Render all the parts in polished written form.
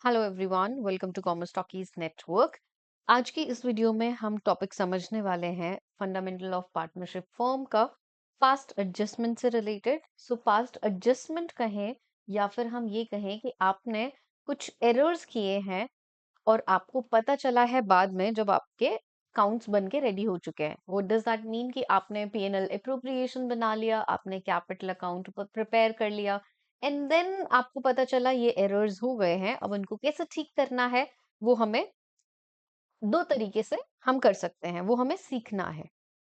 Hello everyone, welcome to commerce talkies network. आज की इस वीडियो में हम टॉपिक समझने वाले हैं फंडामेंटल ऑफ पार्टनरशिप फॉर्म का पास्ट एडजस्टमेंट से रिलेटेड। सो पास्ट एडजस्टमेंट कहें या फिर हम ये कहें कि आपने कुछ एरर्स किए हैं और आपको पता चला है बाद में जब आपके अकाउंट्स बन के रेडी हो चुके हैं। व्हाट डज दैट मीन कि आपने पीएनएल एप्रोप्रिएशन बना लिया, आपने कैपिटल अकाउंट प्रिपेयर कर लिया एंड देन आपको पता चला ये एरर्स हो गए हैं। अब उनको कैसे ठीक करना है वो हमें दो तरीके से हम कर सकते हैं, वो हमें सीखना है।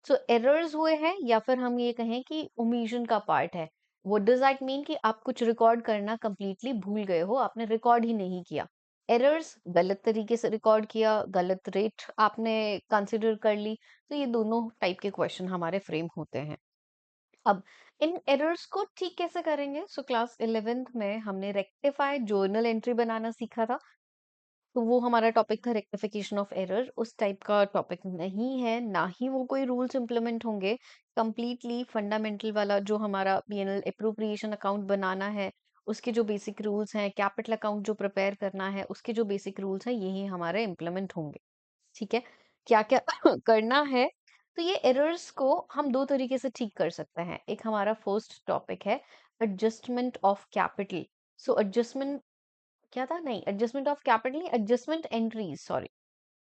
सो एरर्स हुए हैं या फिर हम ये कहें कि ओमिशन का पार्ट है। व्हाट डज दैट मीन कि आप कुछ रिकॉर्ड करना कंप्लीटली भूल गए हो, आपने रिकॉर्ड ही नहीं किया। एरर्स गलत तरीके से रिकॉर्ड किया, गलत रेट आपने कंसिडर कर ली। तो ये दोनों टाइप के क्वेश्चन हमारे फ्रेम होते हैं। अब इन एरर्स को ठीक कैसे करेंगे? सो क्लास 11th में हमने रेक्टिफाइड जर्नल एंट्री बनाना सीखा था। तो वो हमारा टॉपिक था रेक्टिफिकेशन ऑफ एरर। उस टाइप का टॉपिक नहीं है, ना ही वो कोई रूल्स इंप्लीमेंट होंगे। कंप्लीटली फंडामेंटल वाला जो हमारा पीएनएल एप्रोप्रिएशन अकाउंट बनाना है, उसके जो बेसिक रूल्स हैं, कैपिटल अकाउंट जो प्रिपेयर करना है, उसके जो बेसिक रूल्स हैं, यही हमारे इंप्लीमेंट होंगे। ठीक है, क्या क्या करना है? तो ये एरर्स को हम दो तरीके से ठीक कर सकते हैं। एक हमारा फर्स्ट टॉपिक है adjustment of capital. So adjustment क्या था? नहीं, एडजस्टमेंट ऑफ कैपिटल नहीं, adjustment entries, sorry.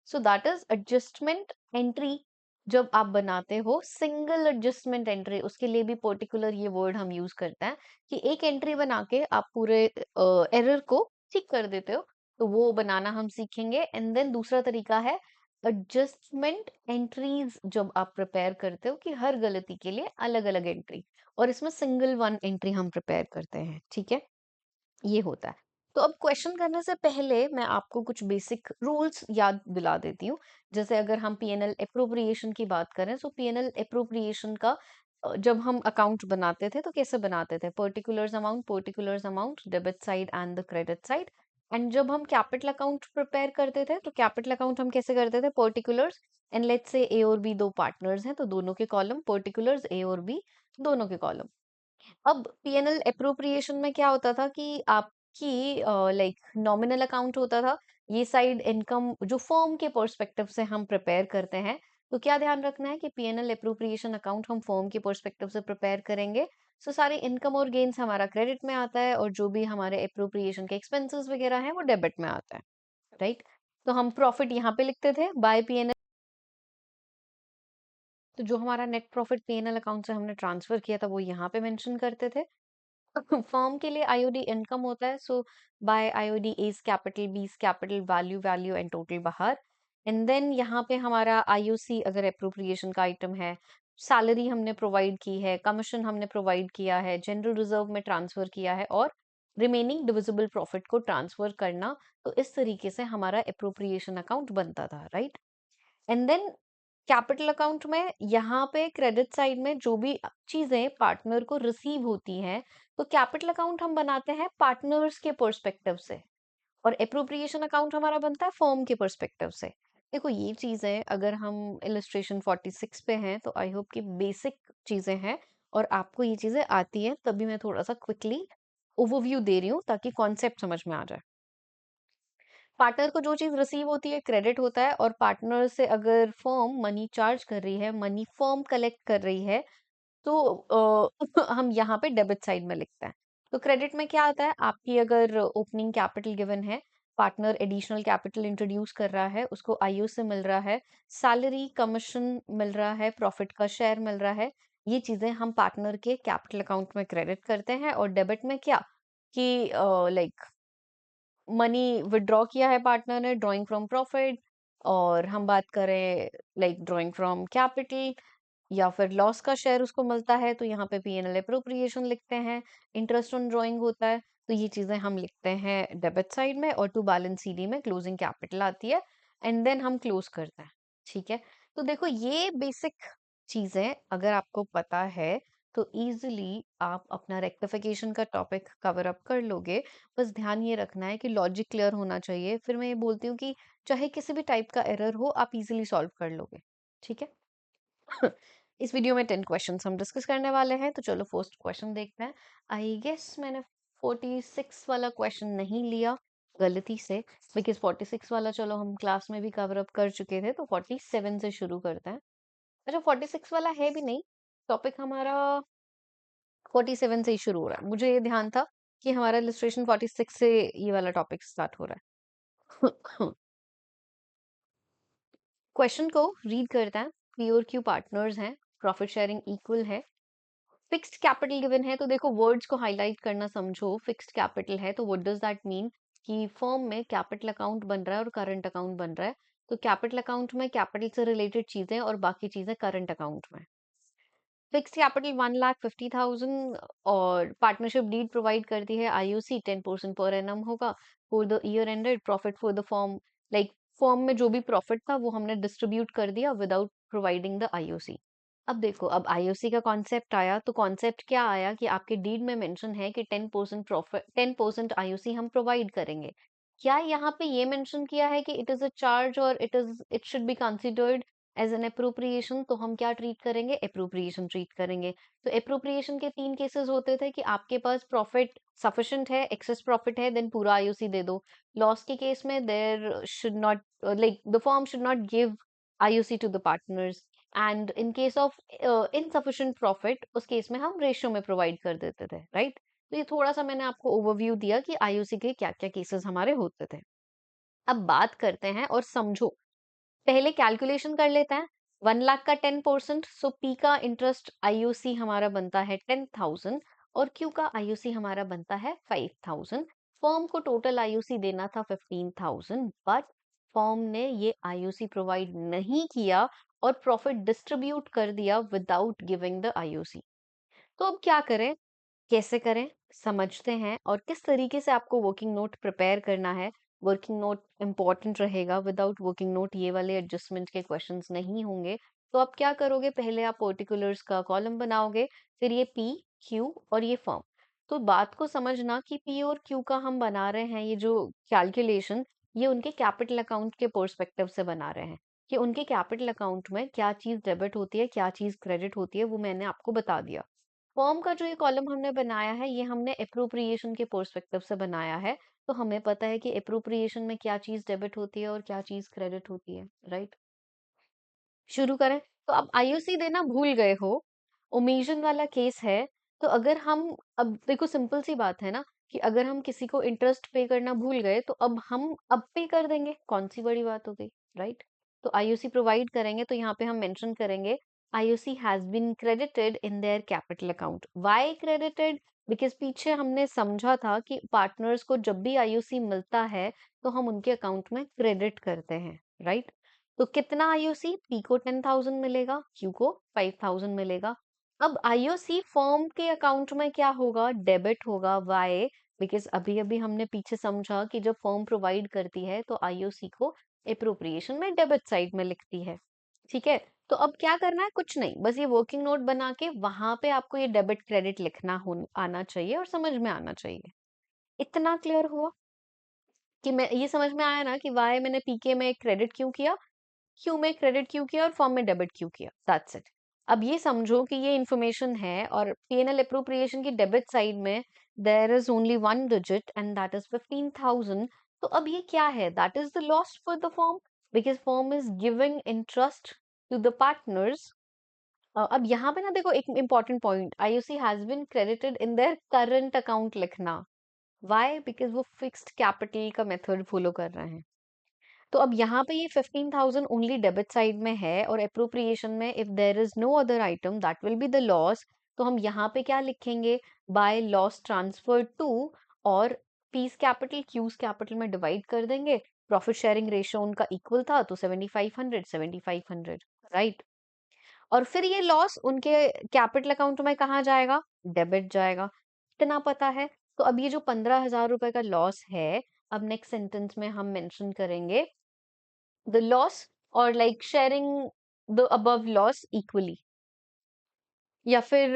So that is adjustment entry. जब आप बनाते हो सिंगल एडजस्टमेंट एंट्री, उसके लिए भी पर्टिकुलर ये वर्ड हम यूज करते हैं कि एक एंट्री बना के आप पूरे एरर को ठीक कर देते हो। तो वो बनाना हम सीखेंगे। एंड देन दूसरा तरीका है एडजस्टमेंट एंट्रीज, जब आप प्रिपेयर करते हो कि हर गलती के लिए अलग अलग एंट्री, और इसमें सिंगल वन एंट्री हम प्रिपेयर करते हैं। ठीक है, ये होता है। तो अब क्वेश्चन करने से पहले मैं आपको कुछ बेसिक रूल्स याद दिला देती हूँ। जैसे अगर हम पीएनएल एप्रोप्रिएशन की बात करें, तो पीएनएल एप्रोप्रिएशन का जब हम अकाउंट बनाते थे तो कैसे बनाते थे? Particulars amount, debit side and the credit side. And जब हम कैपिटल अकाउंट प्रिपेयर करते थे तो कैपिटल अकाउंट हम कैसे करते थे? पर्टिकुलर्स एंड लेट्स से ए और बी दो पार्टनर्स हैं तो दोनों के कॉलम, पर्टिकुलर्स ए और बी दोनों के कॉलम। अब पीएनएल एप्रोप्रिएशन में क्या होता था कि आपकी लाइक नॉमिनल अकाउंट होता था। ये साइड इनकम जो फर्म के पर्सपेक्टिव से हम प्रिपेयर करते हैं। तो क्या ध्यान रखना है कि पीएनएल एप्रोप्रिएशन अकाउंट हम फर्म के पर्सपेक्टिव से प्रिपेयर करेंगे। सो सारे इनकम और गेन्स हमारा क्रेडिट में आता है और जो भी हमारे एप्रोप्रिएशन के एक्सपेंसेस वगैरह हैं वो डेबिट में आता है। राइट? तो हम प्रॉफिट यहाँ पे लिखते थे बाय पीएनएल। तो जो हमारा नेट प्रॉफिट पीएनएल अकाउंट से हमने ट्रांसफर किया था वो यहाँ पे मेंशन करते थे। फर्म के लिए आईओडी इनकम होता है। So by IOD as capital, बीस capital, value value and total बाहर। एंड देन यहाँ पे हमारा आईओसी अगर एप्रोप्रिएशन का आइटम है, सैलरी हमने प्रोवाइड की है, कमीशन हमने प्रोवाइड किया है, जनरल रिजर्व में ट्रांसफर किया है और रिमेनिंग डिविजिबल प्रॉफिट को ट्रांसफर करना। तो इस तरीके से हमारा एप्रोप्रिएशन अकाउंट बनता था। Right? And then capital account में यहाँ पे क्रेडिट साइड में जो भी चीजें पार्टनर को रिसीव होती हैं, तो कैपिटल अकाउंट हम बनाते हैं पार्टनर्स के पर्सपेक्टिव से और एप्रोप्रिएशन अकाउंट हमारा बनता है फर्म के पर्सपेक्टिव से। देखो ये चीजें अगर हम इलस्ट्रेशन 46 पे हैं तो आई होप कि बेसिक चीजें हैं और आपको ये चीजें आती हैं, तभी मैं थोड़ा सा क्विकली ओवरव्यू दे रही हूँ ताकि कॉन्सेप्ट समझ में आ जाए। पार्टनर को जो चीज रिसीव होती है क्रेडिट होता है, और पार्टनर से अगर फर्म मनी चार्ज कर रही है, मनी फर्म कलेक्ट कर रही है, तो हम यहाँ पे डेबिट साइड में लिखते हैं। तो क्रेडिट में क्या आता है? आपकी अगर ओपनिंग कैपिटल गिवन है, पार्टनर एडिशनल कैपिटल इंट्रोड्यूस कर रहा है, उसको आईओ से मिल रहा है, सैलरी कमीशन मिल रहा है, प्रॉफिट का शेयर मिल रहा है, ये चीजें हम पार्टनर के कैपिटल अकाउंट में क्रेडिट करते हैं। और डेबिट में क्या कि लाइक मनी विड्रॉ किया है पार्टनर ने, ड्रॉइंग फ्रॉम प्रॉफिट, और हम बात करें लाइक ड्रॉइंग फ्रॉम कैपिटल या फिर लॉस का शेयर उसको मिलता है, तो यहाँ पे पीएनएल एप्रोप्रिएशन लिखते हैं। इंटरेस्ट ऑन ड्रॉइंग होता है, तो ये चीजें हम लिखते हैं डेबिट साइड में, और टू बैलेंस सीडी में क्लोजिंग कैपिटल आती है एंड देन हम क्लोज करते हैं। ठीक है, तो देखो ये बेसिक चीजें अगर आपको पता है तो इजीली आप अपना रेक्टिफिकेशन का टॉपिक कवर अप कर लोगे। बस ध्यान ये रखना है कि लॉजिक क्लियर होना चाहिए। फिर मैं ये बोलती हूँ कि चाहे किसी भी टाइप का एरर हो आप इजीली सॉल्व कर लोगे। ठीक है। इस वीडियो में 10 क्वेश्चंस हम डिस्कस करने वाले हैं, तो चलो फर्स्ट क्वेश्चन देखते हैं। आई गेस मैंने 46 वाला क्वेश्चन नहीं लिया। गलती से, बिकॉज 46 वाला चलो हम क्लास में भी कवर अप कर चुके थे, तो 47 से शुरू करते हैं। अच्छा, 46 वाला है भी नहीं, टॉपिक हमारा 47 से ही शुरू हो रहा है। मुझे ये ध्यान था कि हमारा इलस्ट्रेशन 46 से ये वाला टॉपिक स्टार्ट हो रहा है। क्वेश्चन को रीड करते हैं। पी और क्यू पार्टनर्स हैं, प्रॉफिट शेयरिंग इक्वल है, फिक्स्ड कैपिटल गिवन है। तो देखो वर्ड्स को हाईलाइट करना समझो। फिक्स्ड कैपिटल है तो व्हाट डज दैट मीन कि फर्म में कैपिटल अकाउंट बन रहा है और करंट अकाउंट बन रहा है। तो कैपिटल अकाउंट में कैपिटल से रिलेटेड चीजें और बाकी चीजें करंट अकाउंट में। फिक्स्ड कैपिटल 1,50,000 और पार्टनरशिप डीड प्रोवाइड करती है आईओसी 10% पर एनम होगा for the year ended. Profit for the firm, like firm में जो भी प्रॉफिट था वो हमने डिस्ट्रीब्यूट कर दिया विदाउट प्रोवाइडिंग द आईओसी। अब देखो, अब आईओसी का कॉन्सेप्ट आया, तो कॉन्सेप्ट क्या आया कि आपके डीड में मेंशन है कि 10% प्रॉफिट, 10% आईओसी हम प्रोवाइड करेंगे। क्या यहाँ पे ये मेंशन किया है कि इट इज अ चार्ज और it should be considered as an appropriation? तो हम क्या ट्रीट करेंगे? अप्रोप्रिएशन ट्रीट करेंगे। तो अप्रोप्रिएशन के 3 केसेस होते थे कि आपके पास प्रॉफिट सफिशिएंट है, एक्सेस प्रॉफिट है, देन पूरा आईओसी दे दो। लॉस के केस में there should not, like the firm should not give IOC to the partners. And in case of insufficient profit, उस केस में हम रेशियो में प्रोवाइड कर देते थे, राइट? तो ये थोड़ा सा मैंने आपको ओवरव्यू दिया कि आईओसी के क्या क्या केसेस हमारे होते थे। अब बात करते हैं और समझो, पहले कैलकुलेशन कर लेते हैं। 1 लाख का 10%, सो पी का इंटरेस्ट आईओसी हमारा बनता है 10,000 और क्यू का आईओसी हमारा बनता है 5,000। फर्म को टोटल आईओसी देना था 15,000, बट फर्म ने ये आईओसी प्रोवाइड नहीं किया और प्रॉफिट डिस्ट्रीब्यूट कर दिया विदाउट गिविंग द आईओसी। तो अब क्या करें, कैसे करें, समझते हैं और किस तरीके से आपको वर्किंग नोट प्रिपेयर करना है। वर्किंग नोट इंपॉर्टेंट रहेगा, विदाउट वर्किंग नोट ये वाले एडजस्टमेंट के क्वेश्चंस नहीं होंगे। तो आप क्या करोगे, पहले आप पर्टिकुलर्स का कॉलम बनाओगे, फिर ये पी, क्यू और ये फर्म। तो बात को समझना कि पी और क्यू का हम बना रहे हैं ये जो कैलकुलेशन, ये उनके कैपिटल अकाउंट के पर्सपेक्टिव से बना रहे हैं कि उनके कैपिटल अकाउंट में क्या चीज डेबिट होती है, क्या चीज क्रेडिट होती है, वो मैंने आपको बता दिया। फॉर्म का जो ये कॉलम हमने बनाया है, ये हमने अप्रोप्रिएशन के पर्सपेक्टिव से बनाया है। तो हमें पता है कि अप्रोप्रिएशन में क्या चीज डेबिट होती है और क्या चीज क्रेडिट होती है, राइट? शुरू करें। तो अब आईओसी देना भूल गए हो, ओमिशन वाला केस है। तो अगर हम, अब देखो सिंपल सी बात है ना, कि अगर हम किसी को इंटरेस्ट पे करना भूल गए तो अब हम अब पे कर देंगे, कौन सी बड़ी बात हो गई, राइट? तो आईओसी प्रोवाइड करेंगे तो यहाँ पे हम मेंशन करेंगे IOC has been credited in their capital account. Why credited? Because पीछे हमने समझा था कि पार्टनर्स को जब भी आईओसी मिलता है तो हम उनके अकाउंट में क्रेडिट करते हैं, राइट? तो कितना आईओसी? पी को 10,000 मिलेगा, क्यू को 5,000 मिलेगा। अब आईओसी फर्म के अकाउंट में क्या होगा? डेबिट होगा। वाई? बिकॉज अभी अभी हमने पीछे समझा कि जब फर्म प्रोवाइड करती है तो आईओसी को एप्रोप्रिएशन में डेबिट साइड में लिखती है, ठीक है? तो अब क्या करना है? कुछ नहीं, बस ये वर्किंग नोट बना के वहां पे आपको ये डेबिट क्रेडिट लिखना हो आना चाहिए और समझ में आना चाहिए। इतना क्लियर हुआ कि मैं ये समझ में आया ना कि वाई मैंने पीके में क्रेडिट क्यों किया, क्यू में क्रेडिट क्यों किया और फॉर्म में डेबिट क्यों किया? That's it. अब ये समझो कि ये इंफॉर्मेशन है और पीएनएल अप्रोप्रिएशन की डेबिट साइड में there is only one digit and that is 15,000। तो अब ये क्या है? That is the loss for the form, because form is giving interest to the partners. अब यहाँ पे ना देखो एक important point, IOC has been credited in their current account लिखना। व्हाई? बिकॉज वो फिक्स्ड कैपिटल का मेथड फॉलो कर रहे हैं। तो अब यहाँ पे ये 15,000 ओनली डेबिट साइड में है और अप्रोप्रिएशन में if there is no other item that will be the loss. तो हम यहाँ पे क्या लिखेंगे? बाय लॉस ट्रांसफर टू, और पीस कैपिटल क्यूज कैपिटल में डिवाइड कर देंगे। प्रॉफिट शेयरिंग रेशियो उनका इक्वल था तो 7500 7500, राइट? और फिर ये लॉस उनके कैपिटल अकाउंट में कहाँ जाएगा? डेबिट जाएगा। इतना पता है। तो अब ये जो 15,000 रुपए का लॉस है, अब नेक्स्ट सेंटेंस में हम मेंशन करेंगे the loss or like sharing the above loss equally, या फिर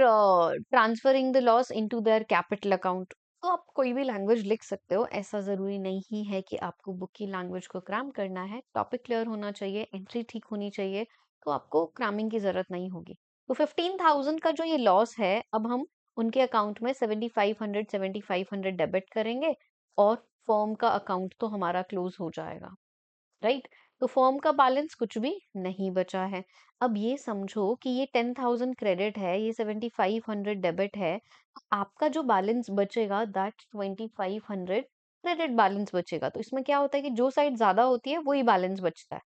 transferring the loss into their capital account. तो आप कोई भी लैंग्वेज लिख सकते हो, ऐसा जरूरी नहीं है कि आपको बुक की लैंग्वेज को क्रैम करना है। टॉपिक क्लियर होना चाहिए, एंट्री ठीक होनी चाहिए, तो आपको क्रैमिंग की जरूरत नहीं होगी। तो 15,000 का जो ये लॉस है, अब हम उनके अकाउंट में 7,500 7,500 डेबिट करेंगे और फर्म का अकाउंट तो हमारा क्लोज हो जाएगा, राइट। तो फर्म का बैलेंस कुछ भी नहीं बचा है। अब ये समझो कि ये 10,000 क्रेडिट है, ये 7,500 डेबिट है। आपका जो बैलेंस बचेगा दैट 2,500 क्रेडिट बैलेंस बचेगा। तो इसमें क्या होता है कि जो साइड ज्यादा होती है वही बैलेंस बचता है।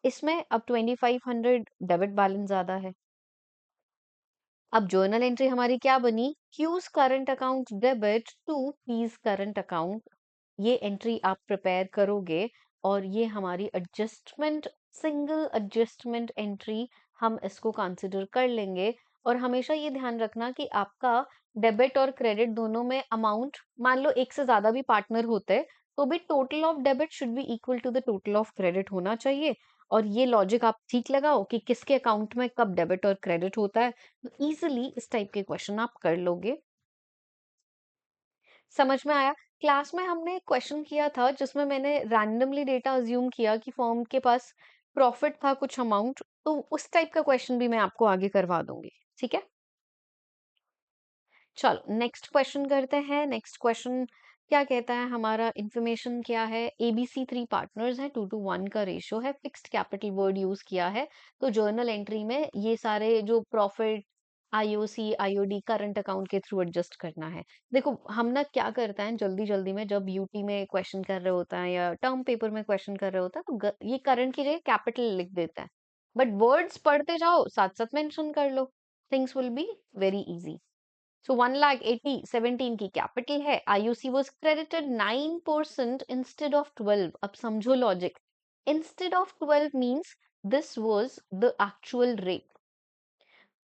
इसमें अब 2,500 डेबिट बैलेंस ज्यादा है। अब जर्नल एंट्री हमारी क्या बनी, Q's current account debit to P's current account. ये एंट्री आप प्रिपेयर करोगे और ये हमारी एडजस्टमेंट, सिंगल एडजस्टमेंट एंट्री हम इसको कंसिडर कर लेंगे। और हमेशा ये ध्यान रखना कि आपका डेबिट और क्रेडिट दोनों में अमाउंट, मान लो एक से ज्यादा भी पार्टनर होते तो भी total of debit should be equal to the total of credit होना चाहिए। और ये लॉजिक आप ठीक लगाओ कि किसके अकाउंट में कब डेबिट और क्रेडिट होता है, तो इजिली इस टाइप के क्वेश्चन आप कर लोगे। समझ में आया। क्लास में हमने क्वेश्चन किया था जिसमें मैंने रैंडमली डेटा अज्यूम किया कि फर्म के पास प्रॉफिट था कुछ अमाउंट, तो उस टाइप का क्वेश्चन भी मैं आपको आगे करवा दूंगी, ठीक है। चलो नेक्स्ट क्वेश्चन करते हैं। नेक्स्ट क्वेश्चन क्या कहता है, हमारा इंफॉर्मेशन क्या है, एबीसी 3 पार्टनर्स है, 2:1 का रेशियो है, फिक्स्ड कैपिटल वर्ड यूज किया है। तो जर्नल एंट्री में ये सारे जो profit, IOC, IOD current account के थ्रू एडजस्ट करना है। देखो हम ना क्या करते हैं जल्दी जल्दी में, जब यूटी में क्वेश्चन कर रहे होता है या टर्म पेपर में क्वेश्चन कर रहे होता है, तो ये करंट की जगह कैपिटल लिख देता है। बट वर्ड्स पढ़ते जाओ, साथ साथ मेंशन कर लो, things will be very easy. So 1,80,17 की कैपिटल है, IUC was credited 9% instead of 12। अब समझो logic, instead of 12 means this was the actual rate,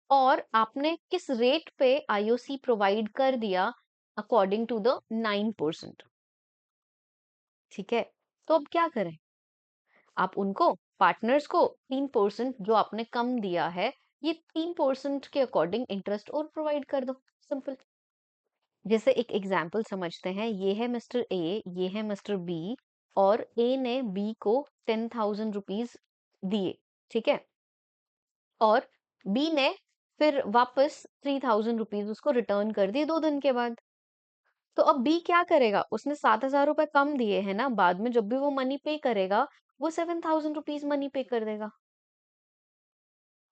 और आपने किस रेट पे आईओसी प्रोवाइड कर दिया, अकॉर्डिंग टू द 9%। ठीक है, तो अब क्या करें, आप उनको पार्टनर्स को 3% जो आपने कम दिया है, ये 3% के अकॉर्डिंग इंटरेस्ट और प्रोवाइड कर दो, सिंपल। जैसे एक एग्जाम्पल समझते हैं, ये है मिस्टर ए, ये है मिस्टर बी, और ए ने बी को 10,000 रुपीज दिए, ठीक है, और बी ने फिर वापस 3,000 रुपीज उसको रिटर्न कर दिए 2 दिन के बाद। तो अब बी क्या करेगा, उसने 7,000 रुपए कम दिए हैं ना, बाद में जब भी वो मनी पे करेगा वो 7,000 रुपीज मनी पे कर देगा।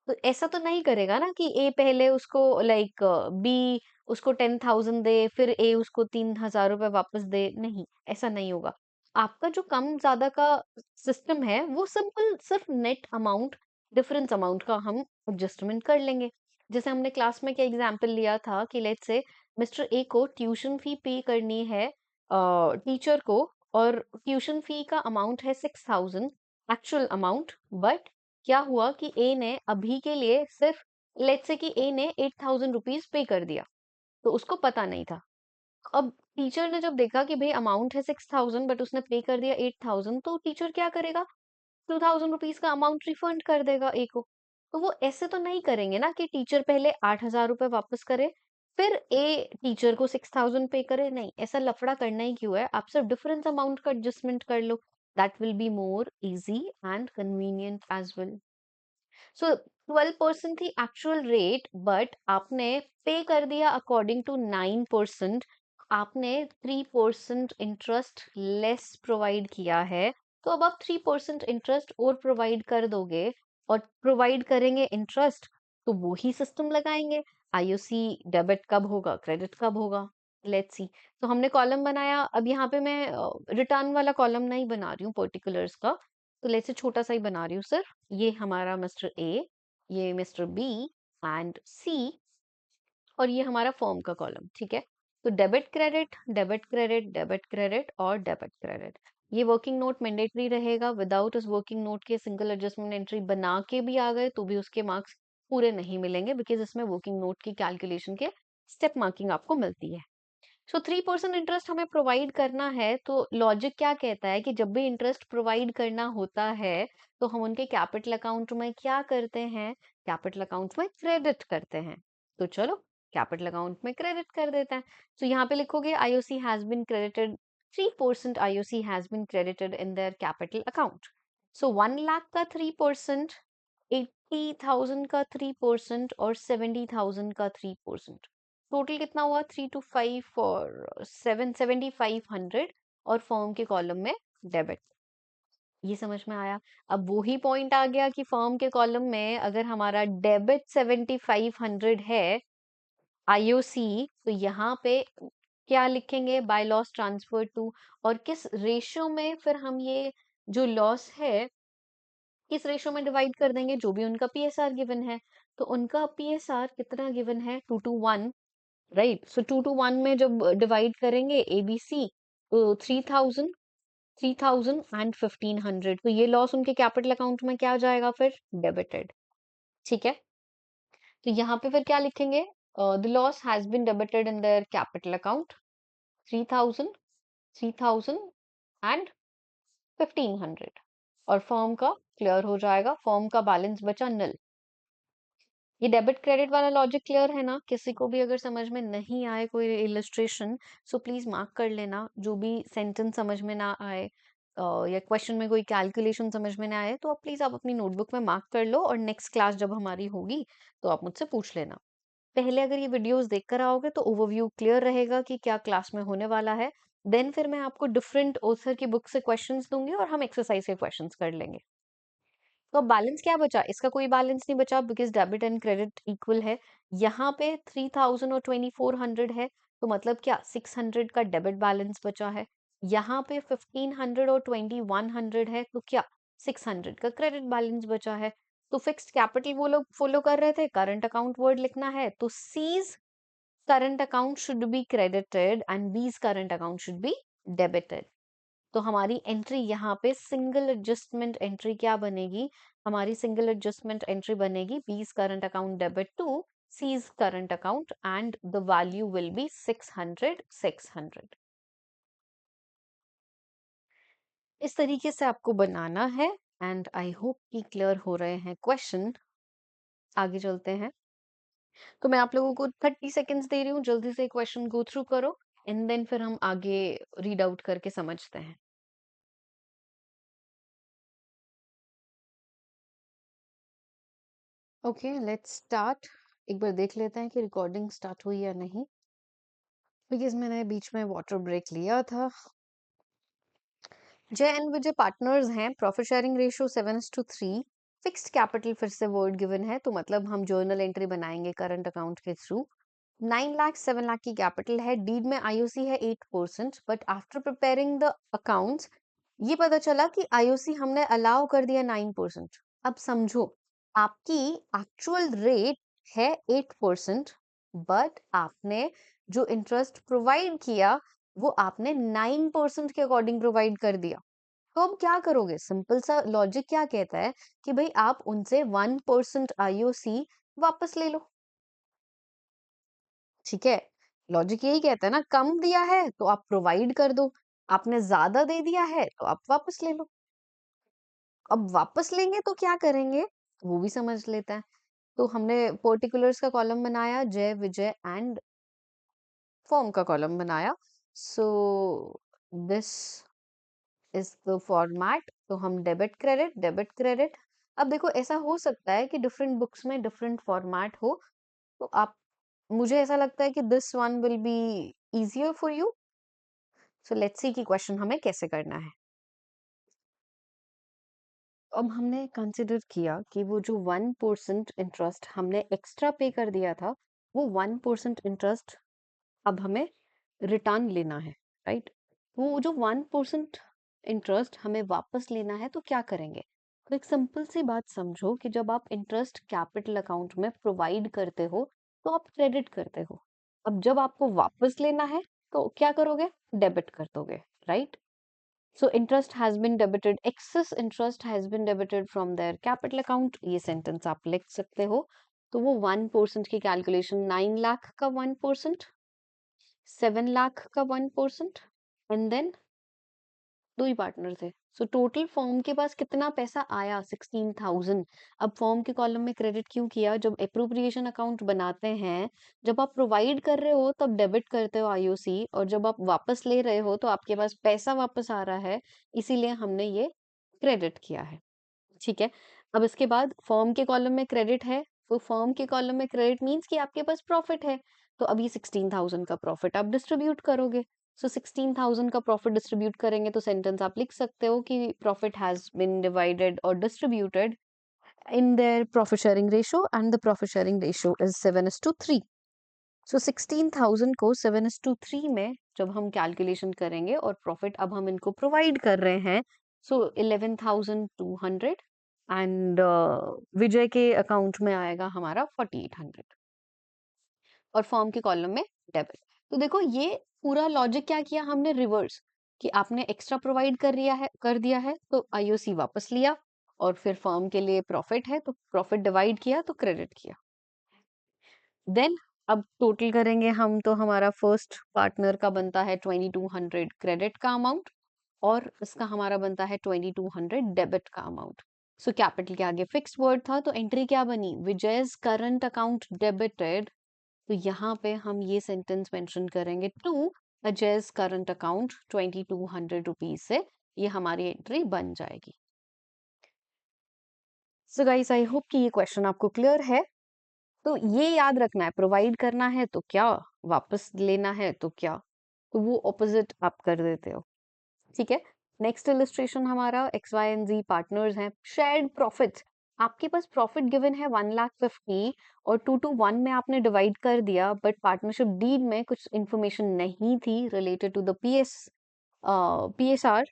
तो ऐसा तो नहीं करेगा ना कि ए पहले उसको लाइक बी उसको 10,000 दे, फिर ए उसको 3,000 रुपए वापस दे, नहीं ऐसा नहीं होगा। आपका जो कम ज्यादा का सिस्टम है वो सिंपल सिर्फ नेट अमाउंट, डिफरेंस अमाउंट का हम एडजस्टमेंट कर लेंगे। जैसे हमने क्लास में क्या एग्जांपल लिया था कि लेट्स से मिस्टर ए को ट्यूशन फी पे करनी है टीचर को, और ट्यूशन फी का अमाउंट है 6,000 एक्चुअल अमाउंट, बट क्या हुआ कि ए ने अभी के लिए सिर्फ, लेट्स से कि ए ने 8,000 रुपीज पे कर दिया, तो उसको पता नहीं था। अब टीचर ने जब देखा कि भाई अमाउंट है 6,000 बट उसने पे कर दिया 8,000, तो टीचर क्या करेगा, 2,000 रुपीज का अमाउंट रिफंड कर देगा ए को। तो वो ऐसे तो नहीं करेंगे ना कि टीचर पहले 8,000 रुपए वापस करे फिर ए टीचर को 6,000 पे करे, नहीं ऐसा लफड़ा करना ही क्यों है, आप सिर्फ डिफरेंस अमाउंट का एडजस्टमेंट कर लो, that will be more easy and convenient as well. So 12% थी एक्चुअल रेट, बट आपने पे कर दिया अकॉर्डिंग टू 9%, आपने 3% इंटरेस्ट लेस प्रोवाइड किया है। तो अब आप 3% इंटरेस्ट और प्रोवाइड कर दोगे, और प्रोवाइड करेंगे इंटरेस्ट तो वो ही सिस्टम लगाएंगे, आईओसी डेबिट कब होगा, क्रेडिट कब होगा, लेट्स सी। तो हमने कॉलम बनाया, अब यहाँ पे मैं रिटर्न वाला कॉलम नहीं बना रही हूँ पर्टिकुलर्स का, तो लेट्स से छोटा सा ही बना रही हूँ सिर्फ, ये हमारा मिस्टर ए, ये मिस्टर बी एंड सी, और ये हमारा फॉर्म का कॉलम, ठीक है। तो debit credit, debit credit, debit credit और डेबिट क्रेडिट, ये वर्किंग नोट मैंडेटरी रहेगा। विदाउट उस वर्किंग नोट के सिंगल एडजस्टमेंट एंट्री बना के भी आ गए तो भी उसके मार्क्स पूरे नहीं मिलेंगे, बिकॉज इसमें वर्किंग नोट की कैलकुलेशन के स्टेप मार्किंग आपको मिलती है। सो 3% इंटरेस्ट हमें प्रोवाइड करना है, तो लॉजिक क्या कहता है कि जब भी इंटरेस्ट प्रोवाइड करना होता है तो हम उनके कैपिटल अकाउंट में क्या करते हैं, कैपिटल अकाउंट में क्रेडिट करते हैं। तो चलो कैपिटल अकाउंट में क्रेडिट कर देते हैं। तो यहाँ पे लिखोगे IOC has been credited, 3% IOC has been credited in their capital account. So 1 lakh का 3%, 80,000 का 3% और 70,000 का 3%, टोटल कितना हुआ, 3 to 5 और 7, 7,500। और फर्म के कॉलम में डेबिट। ये समझ में आया। अब वो ही पॉइंट आ गया कि फर्म के कॉलम में अगर हमारा डेबिट 7500 है आईओसी, तो यहाँ पे क्या लिखेंगे, बाय लॉस ट्रांसफर टू, और किस रेशियो में फिर हम ये जो लॉस है किस रेशियो में डिवाइड कर देंगे, जो भी उनका पीएसआर गिवन है। तो उनका पीएसआर कितना गिवन है, 2:1, राइट। सो 2:1 में जब डिवाइड करेंगे एबीसी, तो 3000, 3000 एंड 1500, तो ये लॉस उनके कैपिटल अकाउंट में क्या आ जाएगा, फिर डेबिटेड। ठीक है, तो यहाँ पे फिर क्या लिखेंगे, the loss has been debited in their capital account, 3000, 3000 and 1500, और फर्म का क्लियर हो जाएगा, फर्म का बैलेंस बचा नल। ये डेबिट क्रेडिट वाला लॉजिक क्लियर है ना? किसी को भी अगर समझ में नहीं आए कोई इलस्ट्रेशन, सो प्लीज मार्क कर लेना। जो भी सेंटेंस समझ में ना आए या क्वेश्चन में कोई कैलकुलेशन समझ में ना आए, तो आप प्लीज आप अपनी नोटबुक में मार्क कर लो, और नेक्स्ट क्लास जब हमारी होगी तो आप मुझसे पूछ लेना। पहले अगर ये वीडियोस देख कर आओगे तो ओवरव्यू क्लियर रहेगा कि क्या क्लास में होने वाला है। देन फिर मैं आपको डिफरेंट ऑथर की बुक से क्वेश्चंस दूंगी और हम एक्सरसाइज के क्वेश्चंस कर लेंगे। तो अब बैलेंस क्या बचा, इसका कोई बैलेंस नहीं बचा, because debit and credit equal है। यहाँ पे 3000 और 2400 है, तो मतलब क्या 600 का डेबिट बैलेंस बचा है। यहाँ पे 1500 और 2100 है, तो क्या 600 का क्रेडिट बैलेंस बचा है। तो फिक्स्ड कैपिटल वो लोग फॉलो कर रहे थे, करंट अकाउंट वर्ड लिखना है, तो C's current account should be credited and B's current account should be debited. तो हमारी एंट्री यहाँ पे सिंगल एडजस्टमेंट एंट्री क्या बनेगी, हमारी सिंगल एडजस्टमेंट एंट्री बनेगी B's current account debit to C's current account, and the value will be 600, 600। इस तरीके से आपको बनाना है, एंड आई होप कि क्लियर हो रहे हैं क्वेश्चन। आगे चलते हैं। तो मैं आप लोगों को 30 सेकेंड्स दे रही हूँ, जल्दी से क्वेश्चन गो थ्रू करो, एंड देन फिर हम आगे रीड आउट करके समझते हैं। Okay, let's start. एक बार देख लेते हैं कि रिकॉर्डिंग स्टार्ट हुई या नहीं, बिकॉज मैंने बीच में वाटर ब्रेक लिया था। जय एंड विजय पार्टनर्स हैं, profit sharing ratio 7:3, fixed capital फिर से वर्ड गिवन है, तो मतलब हम जर्नल एंट्री बनाएंगे करंट अकाउंट के थ्रू। 9 लाख 7 लाख की कैपिटल है, डीड में आईओसी है 8%, but after preparing the accounts ये पता चला कि आईओसी हमने अलाउ कर दिया 9%। अब समझो, आपकी एक्चुअल रेट है 8%, बट आपने जो इंटरेस्ट प्रोवाइड किया वो आपने 9% के अकॉर्डिंग प्रोवाइड कर दिया। तो अब क्या करोगे, सिंपल सा लॉजिक क्या कहता है कि भाई आप उनसे 1% आईओसी वापस ले लो। ठीक है, लॉजिक यही कहता है ना, कम दिया है तो आप प्रोवाइड कर दो, आपने ज्यादा दे दिया है तो आप वापस ले लो। अब वापस लेंगे तो क्या करेंगे, वो भी समझ लेते हैं। तो हमने पर्टिकुलर्स का कॉलम बनाया, जय विजय एंड फॉर्म का कॉलम बनाया। So this is the format. तो हम डेबिट क्रेडिट, डेबिट क्रेडिट। अब देखो, ऐसा हो सकता है कि डिफरेंट बुक्स में डिफरेंट फॉर्मेट हो, तो आप, मुझे ऐसा लगता है कि this one will be easier for you. So let's सी कि क्वेश्चन हमें कैसे करना है। अब हमने कंसिडर किया कि वो जो 1% इंटरेस्ट हमने एक्स्ट्रा पे कर दिया था, वो 1% इंटरेस्ट अब हमें रिटर्न लेना है, राइट। वो जो 1% इंटरेस्ट हमें वापस लेना है, तो क्या करेंगे। तो एक सिंपल सी बात समझो कि जब आप इंटरेस्ट कैपिटल अकाउंट में प्रोवाइड करते हो तो आप क्रेडिट करते हो। अब जब आपको वापस लेना है तो क्या करोगे, डेबिट कर दोगे, right. So interest has been debited, excess interest has been debited from their capital account, ये सेंटेंस आप लिख सकते हो। तो वो 1% की कैलकुलेशन, 9 लाख का 1%, 7 लाख का 1%, एंड देन दो ही पार्टनर थे। सो टोटल फॉर्म के पास कितना पैसा आया, 16,000। अब फॉर्म के कॉलम में क्रेडिट क्यों किया, जब अप्रोप्रिएशन अकाउंट बनाते हैं, जब आप प्रोवाइड कर रहे हो तब डेबिट करते हो आईओसी, और जब आप वापस ले रहे हो तो आपके पास पैसा वापस आ रहा है, इसीलिए हमने ये क्रेडिट किया है। ठीक है, अब इसके बाद फर्म के कॉलम में क्रेडिट है, तो फर्म के कॉलम में क्रेडिट मींस कि आपके पास प्रॉफिट है, तो अभी 16,000 का प्रॉफिट आप डिस्ट्रीब्यूट करोगे। सो 16,000 का प्रॉफिट डिस्ट्रीब्यूट करेंगे तो सेंटेंस आप लिख सकते हो कि प्रॉफिट हैज बीन डिवाइडेड और distributed in their profit sharing ratio and the profit sharing ratio is 7:3. So 16,000 को 7:3 में जब हम कैलकुलेशन करेंगे और प्रॉफिट अब हम इनको प्रोवाइड कर रहे हैं सो 11,200 एंड विजय के अकाउंट में आएगा हमारा 4,800 और फॉर्म के कॉलम में डेबिट। तो देखो ये पूरा लॉजिक क्या किया हमने रिवर्स कि आपने एक्स्ट्रा प्रोवाइड कर दिया है तो आईओसी वापस लिया और फिर फर्म के लिए प्रॉफिट है तो प्रॉफिट डिवाइड किया तो क्रेडिट किया। देन अब टोटल करेंगे हम तो हमारा फर्स्ट पार्टनर का बनता है 2200 क्रेडिट का अमाउंट और इसका हमारा बनता है 2200 डेबिट का अमाउंट। सो कैपिटल के आगे फिक्स वर्ड था तो एंट्री क्या बनी, विजय's करंट अकाउंट डेबिटेड। तो यहाँ पे हम ये सेंटेंस मेंशन करेंगे टू अजय's करंट अकाउंट 2200 रुपीज से, ये हमारी एंट्री बन जाएगी। सो गाइस आई होप कि ये क्वेश्चन आपको क्लियर है। तो ये याद रखना है, प्रोवाइड करना है तो क्या, वापस लेना है तो क्या, तो वो ऑपोजिट आप कर देते हो। ठीक है, नेक्स्ट इलस्ट्रेशन हमारा X Y and Z partners हैं, शेयर्ड प्रॉफिट। आपके पास प्रॉफिट गिवन है 1,50,000 और 2 to 1 में आपने डिवाइड कर दिया बट पार्टनरशिप डीड में कुछ इंफॉर्मेशन नहीं थी related to the PSR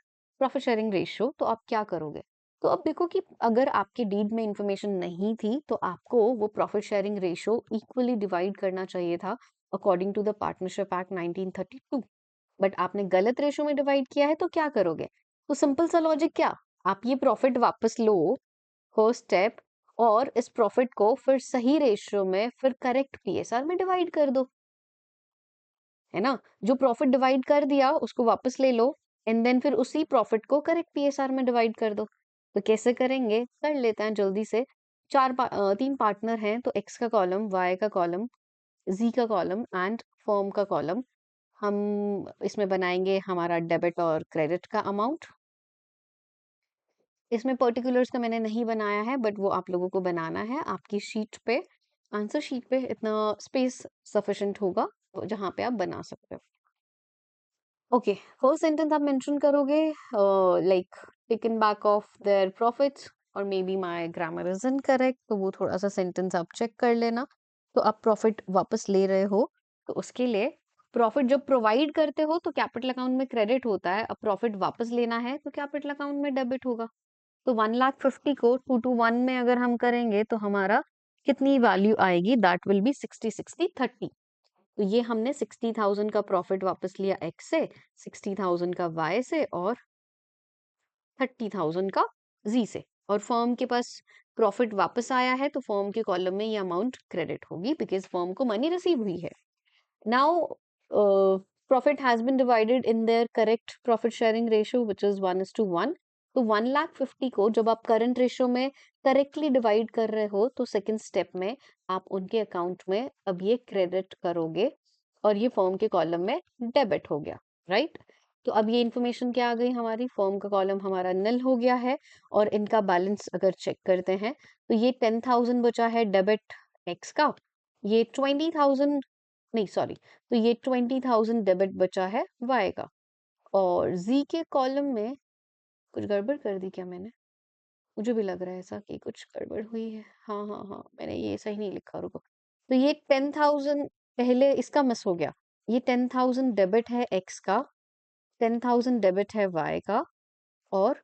profit sharing ratio, तो आप क्या करोगे। तो अब देखो कि अगर आपके डीड में इंफॉर्मेशन नहीं थी तो आपको वो profit sharing ratio equally divide करना चाहिए था according to the partnership act 1932, but आपने गलत रेशो में डिवाइड किया है तो क्या करोगे। तो सिंपल सा लॉजिक क्या, आप ये प्रॉफिट वापस लो फर्स्ट स्टेप और इस प्रॉफिट को फिर सही रेशियो में फिर करेक्ट पीएसआर में डिवाइड कर दो, है ना। जो प्रॉफिट डिवाइड कर दिया उसको वापस ले लो एंड देन फिर उसी प्रॉफिट को करेक्ट पीएसआर में डिवाइड कर दो। तो कैसे करेंगे, कर लेते हैं जल्दी से। 3 पार्टनर हैं तो एक्स का कॉलम, वाई का कॉलम, जी का कॉलम एंड फर्म का कॉलम। हम इसमें बनाएंगे हमारा डेबिट और क्रेडिट का अमाउंट। इसमें पर्टिकुलर्स का मैंने नहीं बनाया है बट वो आप लोगों को बनाना है आपकी शीट पे, आंसर शीट पे इतना स्पेस सफिशिएंट होगा तो जहाँ पे आप बना सकते हो। ओके, फर्स्ट सेंटेंस आप मेंशन करोगे like taken back of their profits और maybe my grammar is incorrect, तो वो थोड़ा सा सेंटेंस आप चेक कर लेना। तो आप प्रॉफिट वापस ले रहे हो तो उसके लिए प्रॉफिट जब प्रोवाइड करते हो तो कैपिटल अकाउंट में क्रेडिट होता है, अब प्रॉफिट वापस लेना है तो कैपिटल अकाउंट में डेबिट होगा। तो 1,50,000 को 2 to 1 में अगर हम करेंगे तो हमारा कितनी वैल्यू आएगी, दैट विल बी 60-60-30। तो ये हमने 60,000 का प्रॉफिट वापस लिया एक्स से, 60,000 का वाई से और 30,000 का जी से, और फर्म के पास प्रॉफिट वापस आया है तो फर्म के कॉलम में ये अमाउंट क्रेडिट होगी बिकॉज फर्म को मनी रिसीव हुई है। Now profit has been divided in their correct profit sharing ratio which is 1:1। तो 1,50,000 को जब आप करंट रेशियो में करेक्टली डिवाइड कर रहे हो तो सेकंड स्टेप में आप उनके अकाउंट में अब ये क्रेडिट करोगे और ये फर्म के कॉलम में डेबिट हो गया, राइट। तो अब ये इन्फॉर्मेशन क्या आ गई, हमारी फर्म का कॉलम हमारा नल हो गया है और इनका बैलेंस अगर चेक करते हैं तो ये 10,000 बचा है डेबिट एक्स का, ये 20,000 नहीं सॉरी, तो ये 20,000 डेबिट बचा है वाई का। और जी के कॉलम में कुछ गड़बड़ कर दी क्या मैंने, मुझे भी लग रहा है ऐसा कि कुछ गड़बड़ हुई है। हाँ हाँ हाँ, मैंने ये सही नहीं लिखा, रुको। तो ये 10,000 पहले इसका मिस हो गया, ये 10,000 डेबिट है एक्स का, 10,000 डेबिट है वाई का, और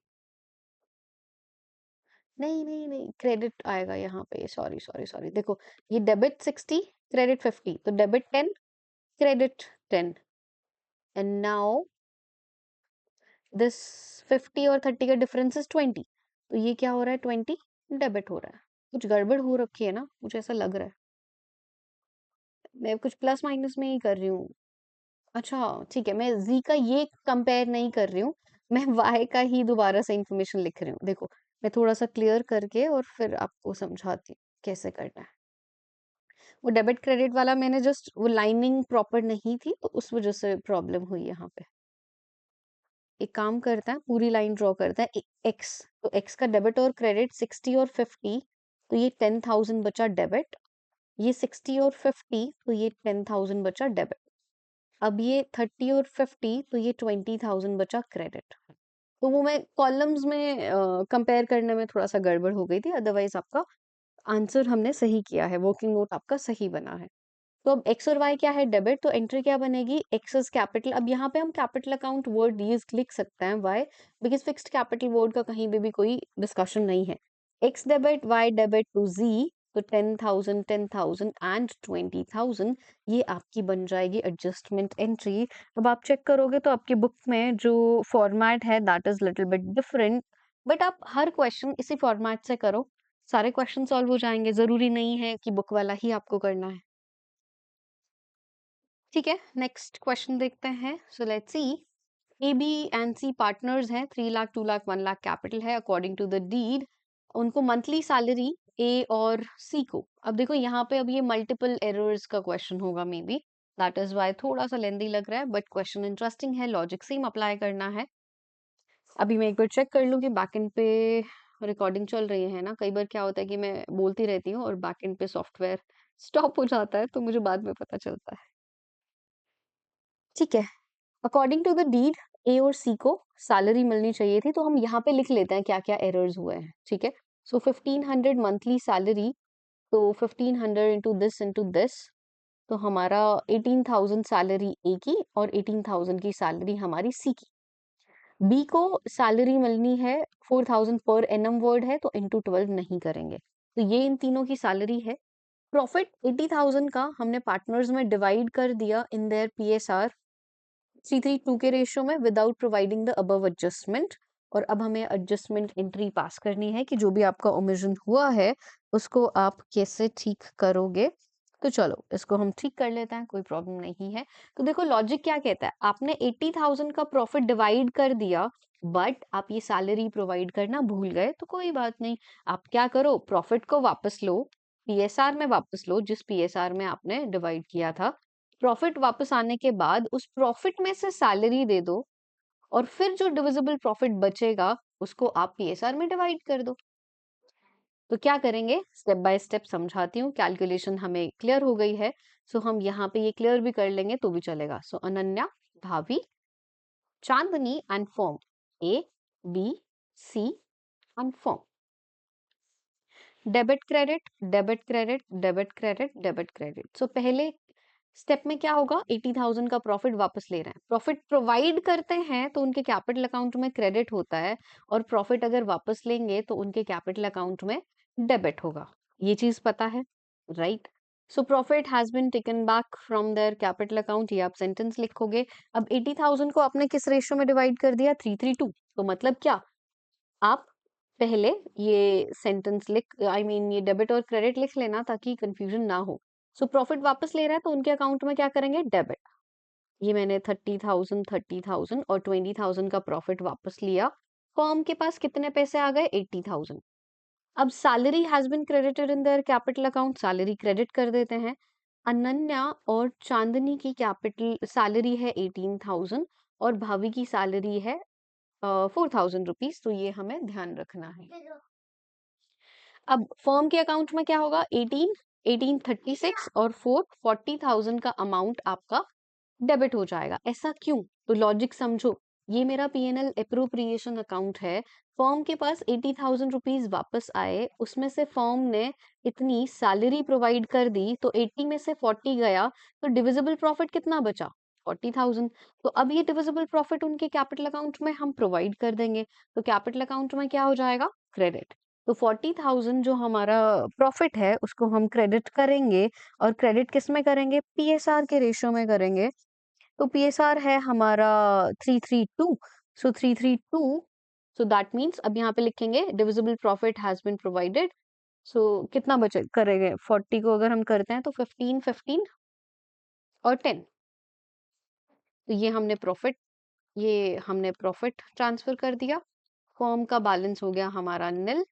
नहीं नहीं नहीं क्रेडिट आएगा यहाँ पे, सॉरी सॉरी सॉरी, देखो ये डेबिट 60 क्रेडिट 50, तो debit 10 credit 10 and now this 50 और 30 का डिफरेंस इज 20, तो ये क्या हो रहा है 20 डेबिट हो रहा है। कुछ गड़बड़ हो रखी है ना, मुझे ऐसा लग रहा है, मैं कुछ प्लस माइनस में ही कर रही हूँ। अच्छा ठीक है, मैं जी का ये कंपेयर नहीं कर रही हूँ, मैं वाई का ही दोबारा से इंफॉर्मेशन लिख रही हूँ। देखो मैं थोड़ा सा क्लियर करके और फिर आपको समझाती हूँ कैसे करना है। वो डेबिट क्रेडिट वाला मैंने जस्ट वो लाइनिंग प्रॉपर नहीं थी तो उस वजह से प्रॉब्लम हुई यहाँ पे। एक काम करता है, पूरी लाइन ड्रॉ करता है एक्स, तो एक्स का डेबिट और क्रेडिट 60 और 50, तो ये 10,000 बचा डेबिट, ये 60 और 50 तो ये 10,000 बचा डेबिट। अब ये 30 और 50, तो ये 20,000 बचा क्रेडिट। तो वो मैं कॉलम्स में कंपेयर करने में थोड़ा सा गड़बड़ हो गई थी, अदरवाइज आपका आंसर हमने सही किया है, वर्किंग नोट आपका सही बना है। तो अब एक्स और वाई क्या है, डेबिट, तो एंट्री क्या बनेगी, एक्स इज कैपिटल। अब यहाँ पे हम कैपिटल अकाउंट वर्ड यूज लिख सकते हैं, Y, because fixed capital word का कहीं भी कोई डिस्कशन नहीं है। X debit, Y debit to Z, तो 10,000, 10,000 एंड 20,000, ये आपकी बन जाएगी एडजस्टमेंट एंट्री। अब आप चेक करोगे तो आपकी बुक में जो फॉर्मेट है that is little bit different, but आप हर क्वेश्चन इसी फॉर्मेट से करो, सारे क्वेश्चन सॉल्व हो जाएंगे। जरूरी नहीं है कि बुक वाला ही आपको करना है। ठीक है, नेक्स्ट क्वेश्चन देखते हैं। So let's see, A B and C partners हैं, 3 लाख, 2 लाख, 1 लाख कैपिटल है अकॉर्डिंग टू द डीड। उनको मंथली सैलरी ए और सी को, अब देखो यहाँ पे अब ये मल्टीपल एरर्स का क्वेश्चन होगा may be, that is why थोड़ा सा लेंदी लग रहा है, बट क्वेश्चन इंटरेस्टिंग है, लॉजिक सेम अप्लाई करना है। अभी मैं एक बार चेक कर लूँ कि बैकएंड पे रिकॉर्डिंग चल रही है ना। कई बार क्या होता है कि मैं बोलती रहती हूँ और बैकएंड पे सॉफ्टवेयर स्टॉप हो जाता है, तो मुझे बाद में पता चलता है। ठीक है, अकॉर्डिंग टू द डीड ए और सी को सैलरी मिलनी चाहिए थी, तो हम यहाँ पे लिख लेते हैं क्या क्या एरर्स हुए हैं। ठीक है, सो 1500 मंथली सैलरी, तो 1500 इंटू दिस, तो हमारा 18,000 सैलरी ए की और 18,000 की सैलरी हमारी सी की। बी को सैलरी मिलनी है 4,000 पर एनम वर्ड है, तो इंटू 12 नहीं करेंगे, तो ये इन तीनों की सैलरी है। प्रॉफिट 80,000 का हमने पार्टनर्स में डिवाइड कर दिया इन देयर PSR 3:2 के रेशियो में without providing the above adjustment. और अब हमें एडजस्टमेंट एंट्री पास करनी है कि जो भी आपका ओमिशन हुआ है उसको आप कैसे ठीक करोगे। तो चलो इसको हम ठीक कर लेते हैं, कोई प्रॉब्लम नहीं है। तो देखो लॉजिक क्या कहता है, आपने 80,000 का प्रॉफिट डिवाइड कर दिया, बट आप ये सैलरी प्रोवाइड करना भूल गए, तो कोई बात नहीं, आप क्या करो, प्रॉफिट को वापस लो, PSR में वापस लो, जिस PSR में आपने डिवाइड किया था। प्रॉफिट वापस आने के बाद उस प्रॉफिट में से सैलरी दे दो, और फिर जो डिविजिबल प्रॉफिट बचेगा उसको आप PSR में डिवाइड कर दो। तो क्या करेंगे, स्टेप बाय स्टेप समझाती हूँ, कैलकुलेशन हमें क्लियर हो गई है। सो हम यहाँ पे ये क्लियर भी कर लेंगे तो भी चलेगा। So Ananya, Bhabhi, Chandni and firm, ABC and firm, debit credit, debit credit, debit credit, debit credit. So पहले स्टेप में क्या होगा, 80,000 का प्रॉफिट वापस ले रहे हैं, प्रॉफिट प्रोवाइड करते हैं तो उनके कैपिटल अकाउंट में क्रेडिट होता है, और प्रॉफिट अगर वापस लेंगे तो उनके कैपिटल अकाउंट में डेबिट होगा। ये चीज पता है, right. So profit has been taken back from their capital account, ये आप सेंटेंस लिखोगे। अब 80,000 को आपने किस रेशियो में डिवाइड कर दिया, 3:2। तो मतलब क्या, आप पहले ये सेंटेंस लिख, आई मीन ये डेबिट और क्रेडिट लिख लेना ताकि कंफ्यूजन ना हो। सो प्रॉफिट वापस ले रहा है तो उनके अकाउंट में क्या करेंगे, डेबिट। ये मैंने 30,000, 30,000 और 20,000 का प्रॉफिट वापस लिया। फर्म के पास कितने पैसे आ गए, 80,000। अब salary has been credited in their capital account, salary credit कर देते हैं। अनन्या और चांदनी की कैपिटल सैलरी है 18,000 और भाभी की सैलरी है 4,000 रुपीज, तो ये हमें ध्यान रखना है। अब फर्म के अकाउंट में क्या होगा, 1836 और 40,000 का अमाउंट आपका डेबिट हो जाएगा। ऐसा क्यों, तो लॉजिक समझो। ये मेरा PNL अप्रोप्रिएशन अकाउंट है, फर्म के पास 80,000 रुपीज वापस आए, उसमें से फर्म ने इतनी सैलरी प्रोवाइड कर दी, तो 80 में से 40 गया, तो डिविजिबल प्रॉफिट कितना बचा, 40,000। तो अब ये डिविजिबल प्रॉफिट उनके कैपिटल अकाउंट में हम प्रोवाइड कर देंगे, तो कैपिटल अकाउंट में क्या हो जाएगा, क्रेडिट। तो 40,000 जो हमारा प्रॉफिट है उसको हम क्रेडिट करेंगे, और क्रेडिट किस में करेंगे, PSR के रेशियो में करेंगे। तो PSR है हमारा 332, सो 332, सो दैट मीन्स अब यहाँ पे लिखेंगे divisible profit has been provided. So कितना बचे करेंगे, 40 को अगर हम करते हैं तो 15, 15 और 10, तो ये हमने प्रॉफिट ट्रांसफर कर दिया। फर्म का बैलेंस हो गया हमारा निल।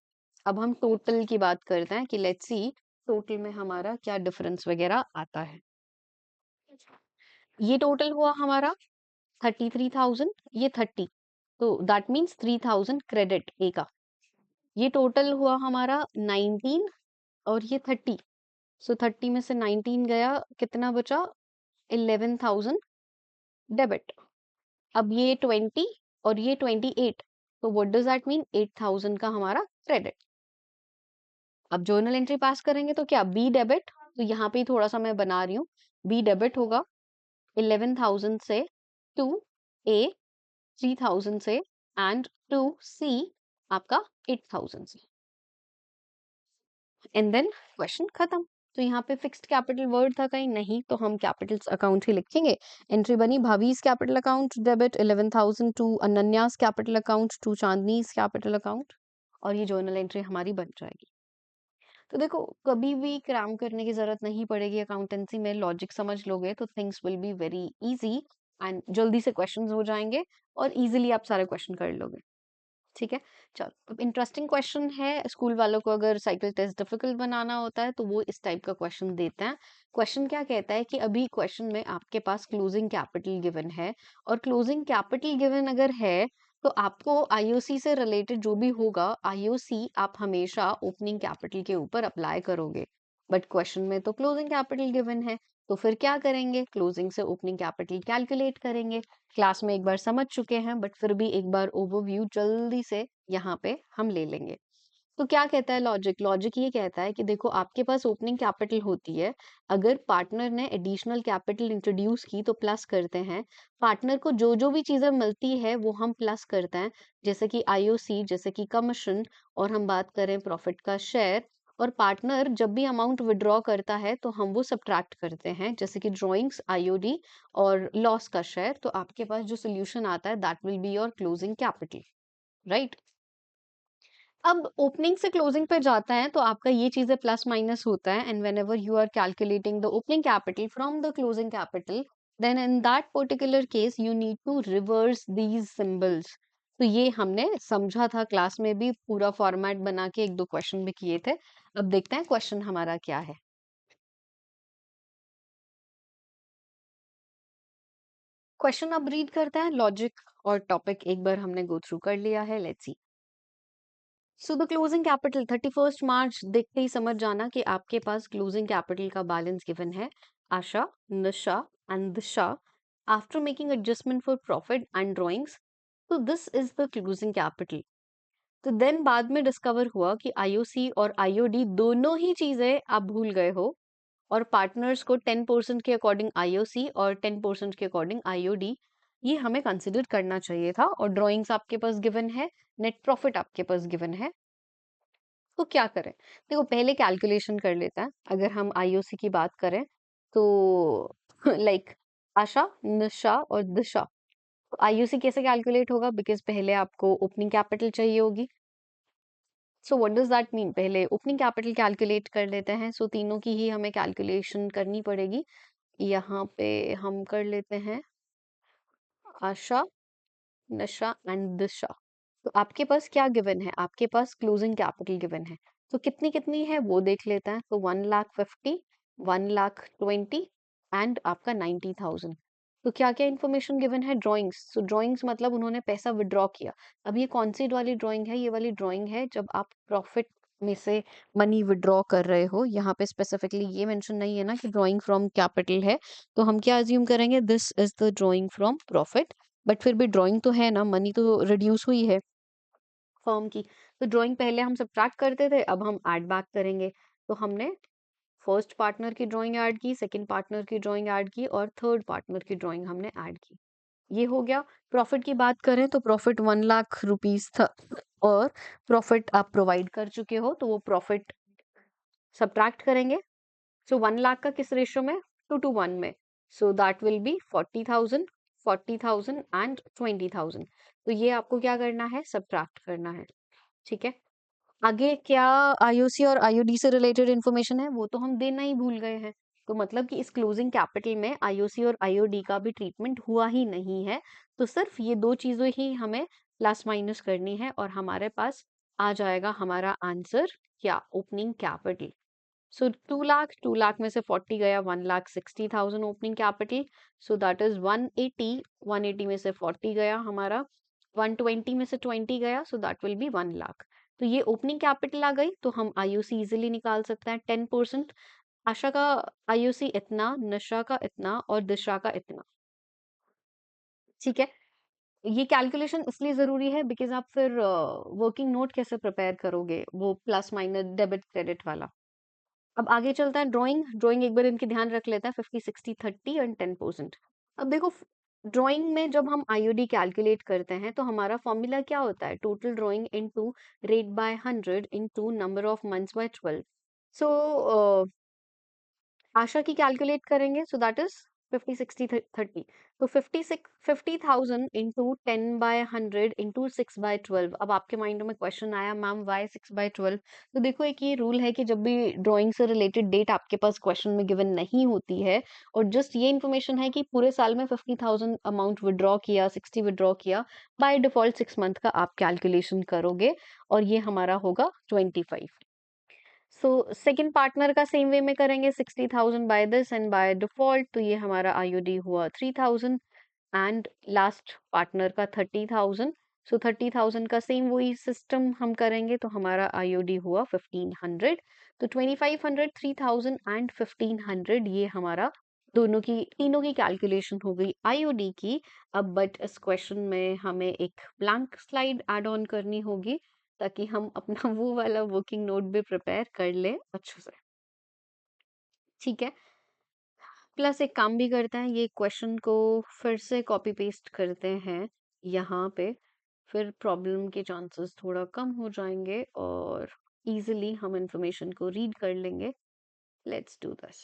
अब हम टोटल की बात करते हैं कि लेट्स सी टोटल में हमारा क्या डिफरेंस वगैरह आता है। ये टोटल हुआ हमारा 33,000, ये 30, तो दैट मीन्स 3,000 क्रेडिट ए का। ये टोटल हुआ हमारा 19 और ये 30, सो 30 में से 19 गया, कितना बचा, 11,000। डेबिट। अब ये 20 और ये 28, तो व्हाट डज दैट मीन, 8000 का हमारा क्रेडिट। अब जर्नल एंट्री पास करेंगे तो क्या, बी डेबिट, तो यहाँ पे थोड़ा सा मैं बना रही हूँ, बी डेबिट होगा 11,000 से, टू ए 3,000 से, एंड टू सी आपका 8,000 से, एंड देन क्वेश्चन खत्म। तो यहाँ पे फिक्स्ड कैपिटल वर्ड था कहीं नहीं, तो हम कैपिटल्स अकाउंट ही लिखेंगे। एंट्री बनी Bhabhi's capital account debit 11,000 to Ananya's capital account to Chandni's capital account, और ये जर्नल एंट्री हमारी बन जाएगी। तो देखो, कभी भी क्रैम करने की जरूरत नहीं पड़ेगी अकाउंटेंसी में, लॉजिक समझ लोगे तो things will be very easy, and जल्दी से क्वेश्चंस हो जाएंगे और इजीली आप सारे क्वेश्चन कर लोगे। ठीक है, चलो अब इंटरेस्टिंग क्वेश्चन है। स्कूल वालों को अगर साइकिल टेस्ट डिफिकल्ट बनाना होता है तो वो इस टाइप का क्वेश्चन देते हैं। क्वेश्चन क्या कहता है कि अभी क्वेश्चन में आपके पास क्लोजिंग कैपिटल गिवन है, और क्लोजिंग कैपिटल गिवन अगर है तो आपको आईओसी से रिलेटेड जो भी होगा, आईओसी आप हमेशा ओपनिंग कैपिटल के ऊपर अप्लाई करोगे। बट क्वेश्चन में तो क्लोजिंग कैपिटल गिवन है, तो फिर क्या करेंगे, क्लोजिंग से ओपनिंग कैपिटल कैलकुलेट करेंगे। क्लास में एक बार समझ चुके हैं, बट फिर भी एक बार ओवरव्यू जल्दी से यहाँ पे हम ले लेंगे। तो क्या कहता है लॉजिक, लॉजिक ये कहता है कि देखो, आपके पास ओपनिंग कैपिटल होती है, अगर पार्टनर ने एडिशनल कैपिटल इंट्रोड्यूस की तो प्लस करते हैं। पार्टनर को जो जो भी चीजें मिलती है वो हम प्लस करते हैं, जैसे कि आईओसी, जैसे कि कमीशन, और हम बात करें प्रॉफिट का शेयर। और पार्टनर जब भी अमाउंट विड्रॉ करता है तो हम वो सब्ट्रैक्ट करते हैं, जैसे कि ड्रॉइंग्स, आईओडी और लॉस का शेयर। तो आपके पास जो सोल्यूशन आता है that will be your closing capital, right. अब ओपनिंग से क्लोजिंग पे जाता है तो आपका ये चीजें प्लस माइनस होता है, and whenever you are calculating the opening capital from the closing capital, then in that particular case you need to reverse these symbols. तो ये हमने समझा था क्लास में भी, पूरा फॉर्मेट बना के एक दो क्वेश्चन भी किए थे। अब देखते हैं क्वेश्चन हमारा क्या है। क्वेश्चन अब रीड करते हैं, लॉजिक और टॉपिक एक बार हमने गो थ्रू कर लिया है, let's see. So the closing capital 31 March देखते ही समझ जाना कि आपके पास क्लोजिंग कैपिटल का बैलेंस गिवन है, Asha, Nisha and Disha, after making adjustment for profit and drawings. तो this is the closing capital. तो देन बाद में डिस्कवर हुआ कि आईओसी और आईओडी दोनों ही चीजें आप भूल गए हो, और पार्टनर्स को 10% के अकॉर्डिंग आईओसी और 10% के अकॉर्डिंग आईओडी ये हमें कंसिडर करना चाहिए था, और ड्रॉइंग्स आपके पास गिवन है, नेट प्रॉफिट आपके पास गिवन है। तो क्या करें, देखो पहले कैलकुलेशन कर लेते हैं। अगर हम आईओसी की बात करें तो लाइक आशा, निशा और दिशा, तो आईओसी कैसे कैलकुलेट होगा, बिकॉज पहले आपको ओपनिंग कैपिटल चाहिए होगी। So what does that mean, पहले ओपनिंग कैपिटल कैलकुलेट कर लेते हैं। सो तीनों की ही हमें कैलकुलेशन करनी पड़ेगी। यहाँ पे हम कर लेते हैं आशा, नशा एंड दिशा। तो आपके पास क्या गिवन है, आपके पास क्लोजिंग कैपिटल गिवन है, तो कितनी कितनी है वो देख लेते हैं। तो 1,50,000, 1,20,000 एंड आपका 90,000। तो क्या क्या इन्फॉर्मेशन गिवन है, ड्राइंग्स। सो ड्राइंग्स मतलब उन्होंने पैसा विड्रॉ किया। अब ये कौन सी वाली ड्राइंग है, ये वाली ड्राइंग है जब आप प्रॉफिट में से मनी विड्रॉ कर रहे हो। यहाँ पे स्पेसिफिकली ये मेंशन नहीं है ना कि ड्राइंग फ्रॉम कैपिटल है, तो हम क्या अज्यूम करेंगे, this is the drawing from profit. But फिर भी ड्राइंग तो है ना, मनी तो रिड्यूस हुई है फर्म की। तो ड्राइंग पहले हम सब्ट्रैक्ट करते थे, अब हम ऐड बैक करेंगे। तो हमने फर्स्ट पार्टनर की ड्राइंग ऐड की, सेकंड पार्टनर की ड्राइंग ऐड की, और थर्ड पार्टनर की ड्राइंग हमने ऐड की। ये हो गया। प्रॉफिट की बात करें तो प्रॉफिट 1,00,000 रुपीज था, और प्रॉफिट आप प्रोवाइड कर चुके हो, तो वो प्रॉफिट सब्ट्रैक्ट करेंगे। सो 1,00,000 का किस रेशियो में, 2:1 में। So that will B 40,000, 40,000 and 20,000। तो ये आपको क्या करना है, सब्ट्रैक्ट करना है। ठीक है, आगे क्या आईओसी और आईओडी से रिलेटेड इंफॉर्मेशन है वो तो हम देना ही भूल गए हैं। तो मतलब कि इस क्लोजिंग कैपिटल में आईओसी और आईओडी का भी ट्रीटमेंट हुआ ही नहीं है। तो सिर्फ ये दो चीजें ही हमें प्लस माइनस करनी है, और हमारे पास आ जाएगा हमारा आंसर क्या, ओपनिंग कैपिटल। सो 2,00,000, 2,00,000 में से 40 गया, 1,60,000 opening capital. So that is 180, 180 में से 40 गया हमारा, 120 में से 20 गया, सो दैट विल बी 1,00,000। तो ये ओपनिंग कैपिटल आ गई, तो हम आईओसी इजिली निकाल सकते हैं 10%। आशा का आईओसी इतना, नशा का इतना और दिशा का इतना। ठीक है। ये कैलकुलेशन इसलिए ज़रूरी है बिकॉज़ आप फिर वर्किंग नोट कैसे प्रिपेयर करोगे, वो प्लस माइनस डेबिट क्रेडिट वाला। अब आगे चलता है ड्राइंग। ड्राइंग एक बार इनकी ध्यान रख लेते हैं, 50, 60, 30 एंड 10%। अब देखो ड्राइंग में जब हम आईओडी कैलकुलेट करते हैं तो हमारा फॉर्मूला क्या होता है? Total drawing into rate by 100 into number of months by 12। सो आशा की कैलकुलेट करेंगे, सो दैट इज 50, 60, 30। तो 50,000 इंटू 10/100 इंटू 6/12। अब आपके माइंड में क्वेश्चन आया, मैम वाई 6/12? तो देखो एक ये रूल है कि जब भी ड्राइंग से रिलेटेड डेट आपके पास क्वेश्चन में गिवन नहीं होती है और जस्ट ये इन्फॉर्मेशन है कि पूरे साल में 50,000 अमाउंट विड्रॉ किया, 60 विड्रॉ किया, बाय डिफॉल्ट 6 मंथ का आप कैलकुलेशन करोगे और ये हमारा होगा 25। सो सेकंड पार्टनर का सेम वे में करेंगे, 60,000 by this and by default, तो ये हमारा आईओडी हुआ 3,000। एंड लास्ट पार्टनर का 30,000। सो 30,000 का सेम वही सिस्टम हम करेंगे, तो हमारा आईओडी हुआ 1500। तो 2500, 3000 एंड 1500 ये हमारा दोनों की तीनों की कैलकुलेशन हो गई आईओडी की। अब बट इस क्वेश्चन में हमें एक ब्लैंक स्लाइड ऐड ऑन करनी होगी ताकि हम अपना वो वाला वर्किंग नोट भी प्रिपेयर कर लें अच्छे से। ठीक है। प्लस एक काम भी करते हैं, ये क्वेश्चन को फिर से कॉपी पेस्ट करते हैं यहाँ पे, फिर प्रॉब्लम के चांसेस थोड़ा कम हो जाएंगे और इजीली हम इंफॉर्मेशन को रीड कर लेंगे। Let's do this.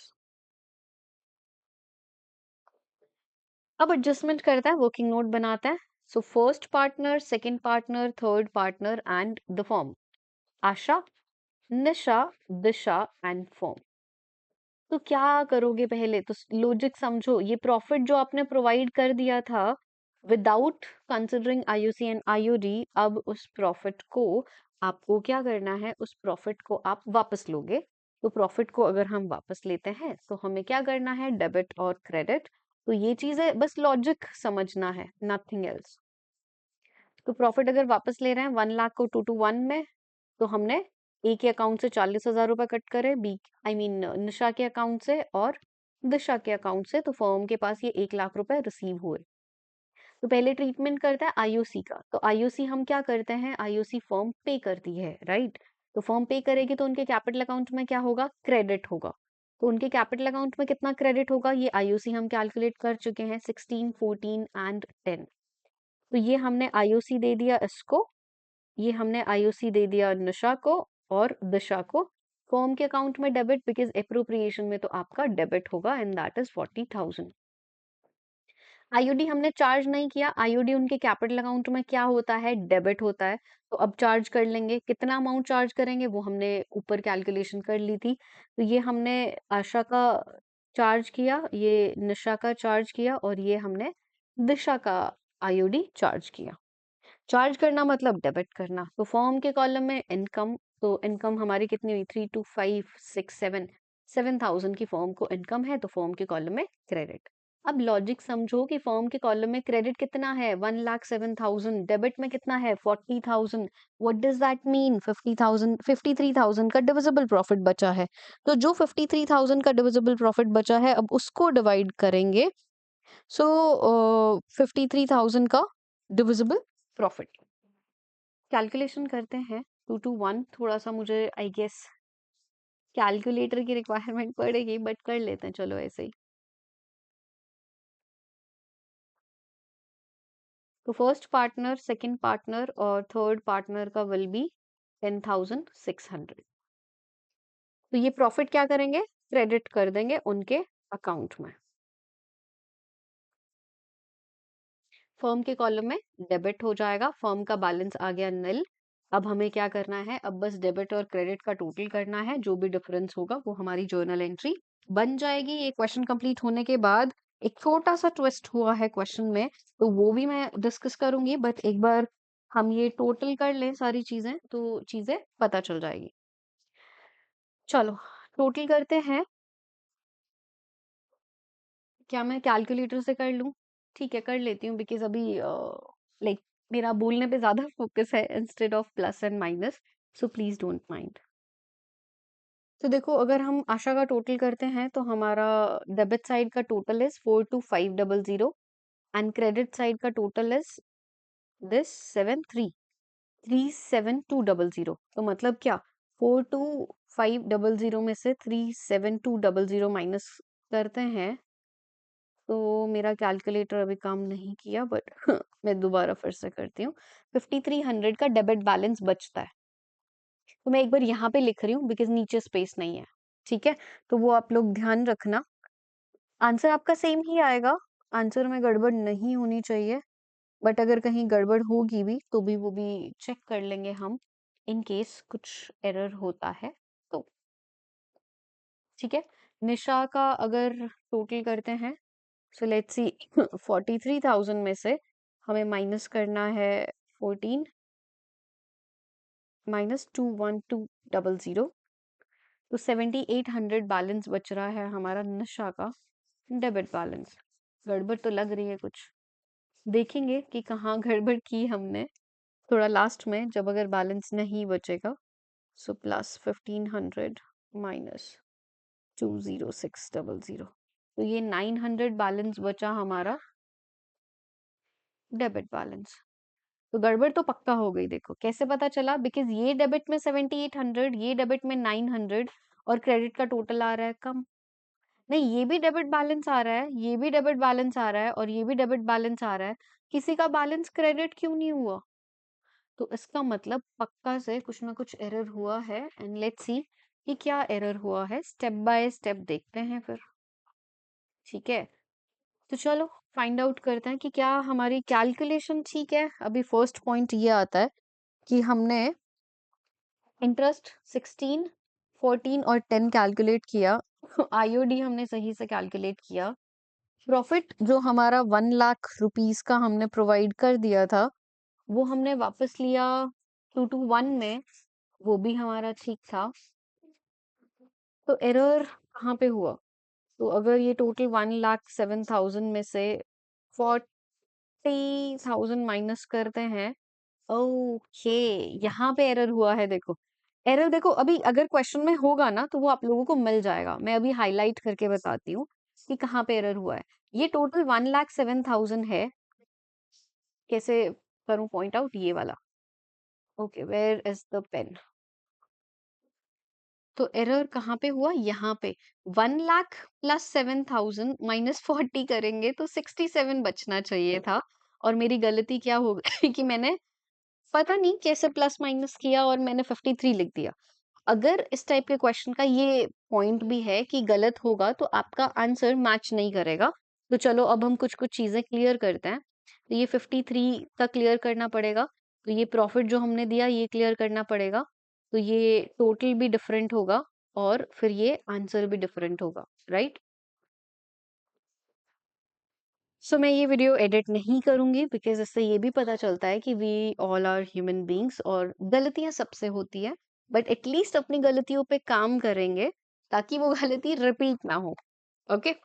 अब एडजस्टमेंट करता है, वर्किंग नोट बनाता है। So first partner, second partner, third partner and the form. Asha, Nisha, Disha and form. तो क्या करोगे पहले? तो लॉजिक समझो, ये प्रॉफिट जो आपने प्रोवाइड कर दिया था without considering IOC and IOD, अब उस प्रॉफिट को आपको क्या करना है? उस प्रॉफिट को आप वापस लोगे। तो प्रॉफिट को अगर हम वापस लेते हैं तो हमें क्या करना है? डेबिट और क्रेडिट। तो ये चीजें बस लॉजिक समझना है, नथिंग एल्स। तो प्रॉफिट अगर वापस ले रहे हैं 1 लाख को 2 to 1 में, तो हमने ए के अकाउंट से 40,000 रुपए कट करे, बी आई मीन निशा के अकाउंट से और दिशा के अकाउंट से, तो फर्म के पास ये 1 लाख रुपए रिसीव हुए। तो पहले ट्रीटमेंट करता है आईओसी का। तो आईओसी हम क्या करते हैं? आईओसी फर्म पे करती है, राइट? तो फर्म पे करेगी तो उनके कैपिटल अकाउंट में क्या होगा? क्रेडिट होगा। तो उनके कैपिटल अकाउंट में कितना क्रेडिट होगा? ये आईओसी हम कैलकुलेट कर चुके हैं, 16, 14 एंड 10। तो ये हमने आईओसी दे दिया इसको, ये हमने आईओसी दे दिया निशा को और दिशा को। फर्म के अकाउंट में डेबिट, बिकॉज एप्रोप्रिएशन में तो आपका डेबिट होगा एंड दैट इज 40,000। आईओडी हमने चार्ज नहीं किया, आईओडी उनके कैपिटल अकाउंट में क्या होता है? डेबिट होता है। तो अब चार्ज कर लेंगे, कितना अमाउंट चार्ज करेंगे वो हमने ऊपर कैलकुलेशन कर ली थी। तो ये हमने आशा का चार्ज किया, ये निशा का चार्ज किया और ये हमने दिशा का आईओडी चार्ज किया। चार्ज करना मतलब डेबिट करना। तो फॉर्म के कॉलम में इनकम, तो इनकम हमारी कितनी हुई? 3, 2, 5, 6, 7, 7,000 की फॉर्म को इनकम है, तो फॉर्म के कॉलम में क्रेडिट। अब लॉजिक समझो कि फॉर्म के कॉलम में क्रेडिट कितना है? 1,07,000। डेबिट में कितना है? 40,000। What does that mean? 50,000, 53,000 का डिविजिबल प्रॉफिट बचा है। तो जो 53,000 का डिविजिबल प्रॉफिट बचा है, अब उसको डिवाइड करेंगे। सो 53,000 का डिविजिबल प्रॉफिट कैलकुलेशन करते हैं। 2 to 1 थोड़ा सा मुझे आई गेस कैलकुलेटर की रिक्वायरमेंट पड़ेगी, बट कर लेते हैं चलो ऐसे ही। तो फर्स्ट पार्टनर, सेकंड पार्टनर और थर्ड पार्टनर का विल बी 10,600। तो ये प्रॉफिट क्या करेंगे? क्रेडिट कर देंगे उनके अकाउंट में। फर्म के कॉलम में डेबिट हो जाएगा, फर्म का बैलेंस आ गया नील। अब हमें क्या करना है? अब बस डेबिट और क्रेडिट का टोटल करना है, जो भी डिफरेंस होगा वो हमारी जर्नल एंट्री बन जाएगी। ये क्वेश्चन कंप्लीट होने के बाद एक छोटा सा ट्विस्ट हुआ है क्वेश्चन में, तो वो भी मैं डिस्कस करूंगी, बट एक बार हम ये टोटल कर लें सारी चीजें तो चीजें पता चल जाएगी। चलो टोटल करते हैं। क्या मैं कैलकुलेटर से कर लूं? ठीक है, कर लेती हूँ, बिकॉज अभी लाइक मेरा बोलने पे ज्यादा फोकस है instead of plus and minus, so please don't mind. तो देखो अगर हम आशा का टोटल करते हैं तो हमारा डेबिट साइड का total is 42,500 and credit side का टोटल इज दिस 37200। तो मतलब क्या, 42500 में से 37200 माइनस करते हैं, तो मेरा कैलकुलेटर अभी काम नहीं किया, बट मैं दोबारा फिर से करती हूँ। 5300 का डेबिट बैलेंस बचता है। तो मैं एक बार यहाँ पे लिख रही हूँ बिकॉज नीचे स्पेस नहीं है, ठीक है। तो वो आप लोग ध्यान रखना, आंसर आपका सेम ही आएगा, आंसर में गड़बड़ नहीं होनी चाहिए। बट अगर कहीं गड़बड़ होगी भी तो भी वो भी चेक कर लेंगे हम, इन केस कुछ एरर होता है तो, ठीक है। निशा का अगर टोटल करते हैं, सो लेट्स सी 43,000 में से हमें माइनस करना है 14 माइनस 21200, तो 7800 बैलेंस बच रहा है हमारा निशा का डेबिट बैलेंस। गड़बड़ तो लग रही है कुछ, देखेंगे कि कहाँ गड़बड़ की हमने थोड़ा लास्ट में, जब अगर बैलेंस नहीं बचेगा। सो प्लस 1500 माइनस 20600, तो ये 900 बैलेंस बचा हमारा डेबिट बैलेंस। तो गड़बड़ तो पक्का हो गई। देखो कैसे पता चला, बिकॉज ये डेबिट में 7800, ये डेबिट में 900, और क्रेडिट का टोटल आ रहा है कम। नहीं, ये भी डेबिट बैलेंस आ रहा है, ये भी डेबिट बैलेंस आ रहा है, और ये भी डेबिट बैलेंस आ रहा है, किसी का बैलेंस क्रेडिट क्यों नहीं हुआ? तो इसका मतलब पक्का से कुछ ना कुछ एरर हुआ है, एंड लेट्स सी कि क्या एरर हुआ है, स्टेप बाय स्टेप देखते हैं फिर, ठीक है। तो चलो फाइंड आउट करते हैं कि क्या हमारी कैलकुलेशन ठीक है। अभी फर्स्ट पॉइंट ये आता है कि हमने इंटरेस्ट 16, 14 और 10 कैलकुलेट किया, आईओडी हमने सही से कैलकुलेट किया, प्रॉफिट जो हमारा 1 लाख रुपीस का हमने प्रोवाइड कर दिया था वो हमने वापस लिया 221 में, वो भी हमारा ठीक था। तो एरर कहाँ पे हुआ? तो अगर ये टोटल 1,07,000 में से 40,000 माइनस करते हैं, ओके, यहाँ पे एरर हुआ है। देखो एरर, देखो अभी अगर क्वेश्चन में होगा ना तो वो आप लोगों को मिल जाएगा, मैं अभी हाईलाइट करके बताती हूँ कि कहाँ पे एरर हुआ है। ये टोटल 1,07,000 है, कैसे करूँ पॉइंट आउट, ये वाला, okay, where is the pen. तो एरर कहाँ पे हुआ, यहाँ पे 1 लाख प्लस 7,000 माइनस 40 करेंगे तो 67 बचना चाहिए था। और मेरी गलती क्या हो गई कि मैंने पता नहीं कैसे प्लस माइनस किया और मैंने 53 लिख दिया। अगर इस टाइप के क्वेश्चन का ये पॉइंट भी है कि गलत होगा तो आपका आंसर मैच नहीं करेगा। तो चलो अब हम कुछ कुछ चीजें क्लियर करते हैं। तो ये 53 का क्लियर करना पड़ेगा, तो ये प्रॉफिट जो हमने दिया ये क्लियर करना पड़ेगा, तो ये टोटल भी डिफरेंट होगा और फिर ये आंसर भी डिफरेंट होगा, राइट। सो मैं ये वीडियो एडिट नहीं करूंगी बिकॉज इससे ये भी पता चलता है कि we all are human beings और गलतियां सबसे होती है, बट एटलीस्ट अपनी गलतियों पे काम करेंगे ताकि वो गलती रिपीट ना हो। ओके,